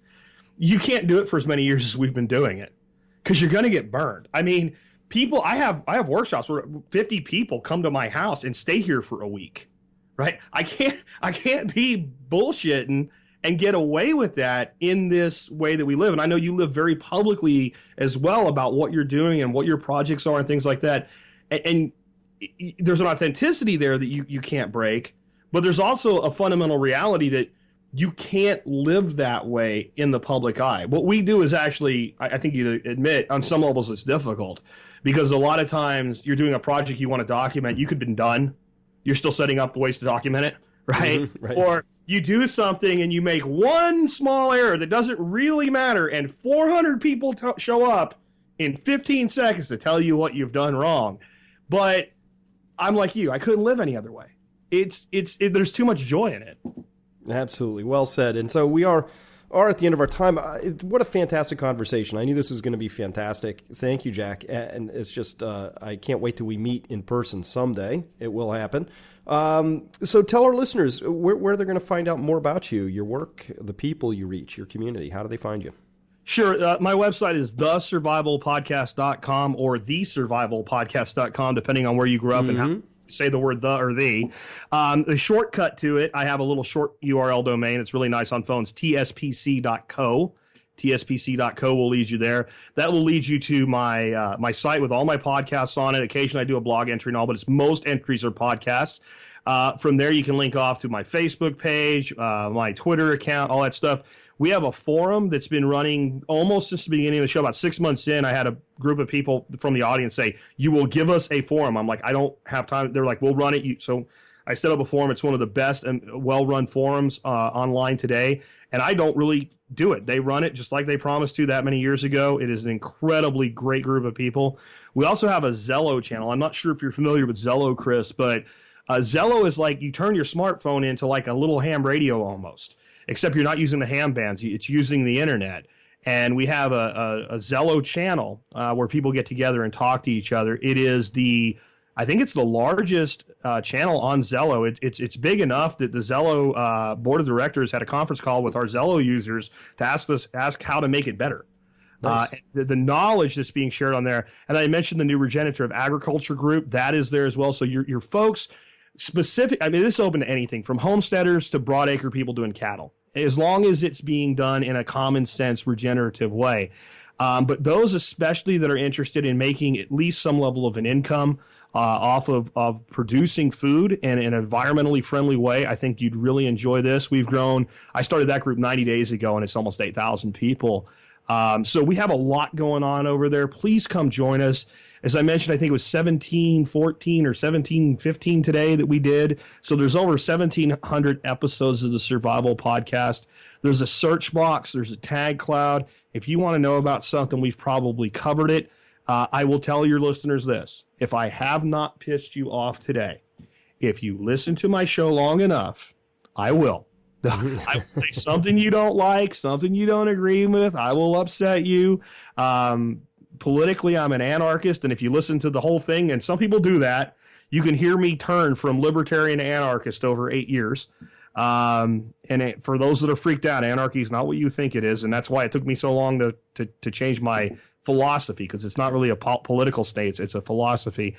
you can't do it for as many years as we've been doing it, because you're going to get burned. I mean, people, I have workshops where 50 people come to my house and stay here for a week, right? I can't be bullshitting and get away with that in this way that we live. And I know you live very publicly as well about what you're doing and what your projects are and things like that. And there's an authenticity there that you can't break, but there's also a fundamental reality that you can't live that way in the public eye. What we do is actually, I think you admit, on some levels it's difficult, because a lot of times you're doing a project you want to document, you could have been done, you're still setting up the ways to document it, right? Mm-hmm, right. Or you do something and you make one small error that doesn't really matter, and 400 people show up in 15 seconds to tell you what you've done wrong. But I'm like you, I couldn't live any other way. There's too much joy in it. Absolutely. Well said. And so we are at the end of our time. What a fantastic conversation. I knew this was going to be fantastic. Thank you, Jack. And it's just, I can't wait till we meet in person someday. It will happen. So tell our listeners where they're going to find out more about you, your work, the people you reach, your community. How do they find you? Sure. My website is thesurvivalpodcast.com or thesurvivalpodcast.com, depending on where you grew up and how say the word the or the. The shortcut to it, I have a little short URL domain. It's really nice on phones, tspc.co. tspc.co will lead you there. That will lead you to my my site with all my podcasts on it. Occasionally I do a blog entry and all, but most entries are podcasts. From there, you can link off to my Facebook page, my Twitter account, all that stuff. We have a forum that's been running almost since the beginning of the show. About 6 months in, I had a group of people from the audience say, "You will give us a forum." I'm like, "I don't have time." They're like, "We'll run it." So I set up a forum. It's one of the best and well-run forums online today, and I don't really do it. They run it just like they promised to that many years ago. It is an incredibly great group of people. We also have a Zello channel. I'm not sure if you're familiar with Zello, Chris, but Zello is like you turn your smartphone into like a little ham radio almost, except you're not using the ham bands. It's using the internet. And we have a Zello channel where people get together and talk to each other. It is I think it's the largest channel on Zello. It's big enough that the Zello board of directors had a conference call with our Zello users to ask how to make it better. Nice. The knowledge that's being shared on there. And I mentioned the new regenerative agriculture group. That is there as well. So your folks specific, I mean, this is open to anything from homesteaders to broadacre people doing cattle, as long as it's being done in a common sense regenerative way. But those especially that are interested in making at least some level of an income off of producing food in an environmentally friendly way, I think you'd really enjoy this. We've grown, I started that group 90 days ago, and it's almost 8,000 people. So we have a lot going on over there. Please come join us. As I mentioned, I think it was 1714 or 1715 today that we did. So there's over 1,700 episodes of the Survival Podcast. There's a search box. There's a tag cloud. If you want to know about something, we've probably covered it. I will tell your listeners this. If I have not pissed you off today, if you listen to my show long enough, I will. I will say something you don't like, something you don't agree with. I will upset you. Politically, I'm an anarchist, and if you listen to the whole thing, and some people do that, you can hear me turn from libertarian to anarchist over 8 years. For those that are freaked out, anarchy is not what you think it is, and that's why it took me so long to change my philosophy, because it's not really a political state, it's a philosophy.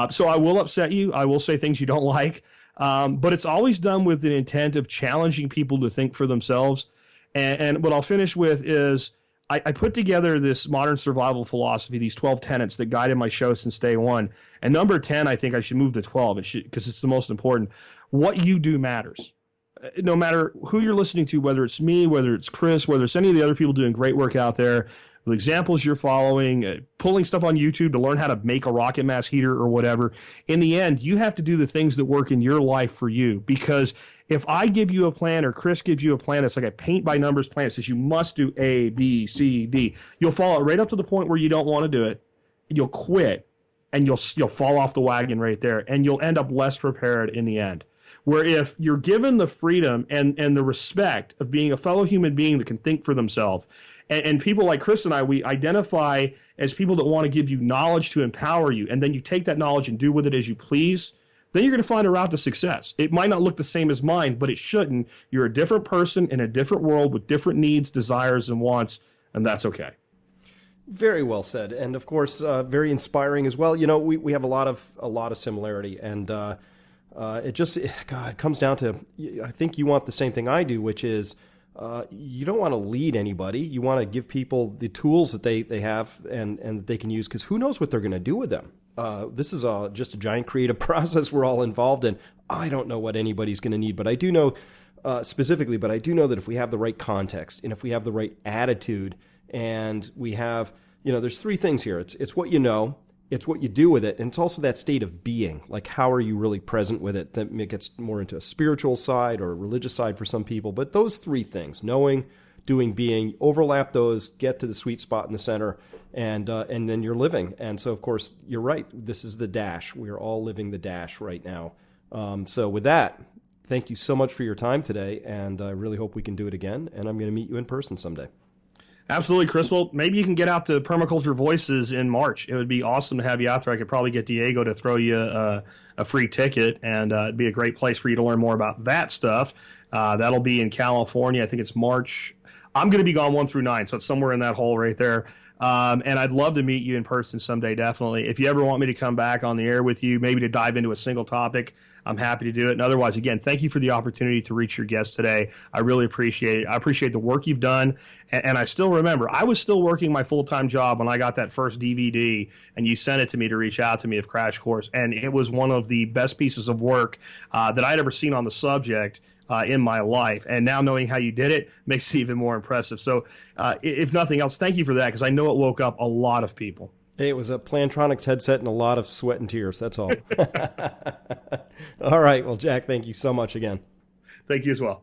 So I will upset you. I will say things you don't like, but it's always done with an intent of challenging people to think for themselves. And what I'll finish with is I put together this modern survival philosophy, these 12 tenets that guided my show since day one. And number 10, I think I should move to 12 because it's the most important. What you do matters. No matter who you're listening to, whether it's me, whether it's Chris, whether it's any of the other people doing great work out there, the examples you're following, pulling stuff on YouTube to learn how to make a rocket mass heater or whatever. In the end, you have to do the things that work in your life for you, because if I give you a plan or Chris gives you a plan, it's like a paint by numbers plan. It says you must do A, B, C, D. You'll follow it right up to the point where you don't want to do it. You'll quit, and you'll fall off the wagon right there, and you'll end up less prepared in the end. where if you're given the freedom and the respect of being a fellow human being that can think for themselves, and people like Chris and I, we identify as people that want to give you knowledge to empower you, and then you take that knowledge and do with it as you please, then you're going to find a route to success. It might not look the same as mine, but it shouldn't. You're a different person in a different world with different needs, desires, and wants, and that's okay. Very well said, and of course, very inspiring as well. You know, we have a lot of similarity, and it comes down to, I think you want the same thing I do, which is you don't want to lead anybody. You want to give people the tools that they have and that they can use, because who knows what they're going to do with them. This is just a giant creative process we're all involved in. I don't know what anybody's going to need, but I do know specifically, but I do know that if we have the right context and if we have the right attitude, and we have, there's three things here. It's what you know, it's what you do with it, and it's also that state of being. Like, how are you really present with it? That gets more into a spiritual side or a religious side for some people. But those three things, knowing, doing, being, overlap those, get to the sweet spot in the center, and then you're living. And so, of course, you're right. This is the dash. We're all living the dash right now. So with that, thank you so much for your time today, and I really hope we can do it again. And I'm going to meet you in person someday. Absolutely, Chris. Well, maybe you can get out to Permaculture Voices in March. It would be awesome to have you out there. I could probably get Diego to throw you a free ticket, and it'd be a great place for you to learn more about that stuff. That'll be in California. I think it's March. I'm going to be gone 1 through 9, so it's somewhere in that hole right there. And I'd love to meet you in person someday, definitely. If you ever want me to come back on the air with you, maybe to dive into a single topic, I'm happy to do it. And otherwise, again, thank you for the opportunity to reach your guest today. I really appreciate it. I appreciate the work you've done. And I still remember, I was still working my full-time job when I got that first DVD, and you sent it to me to reach out to me of Crash Course. And it was one of the best pieces of work that I'd ever seen on the subject in my life. And now knowing how you did it makes it even more impressive. So if nothing else, thank you for that, because I know it woke up a lot of people. Hey, it was a Plantronics headset and a lot of sweat and tears. That's all. All right. Well, Jack, thank you so much again. Thank you as well.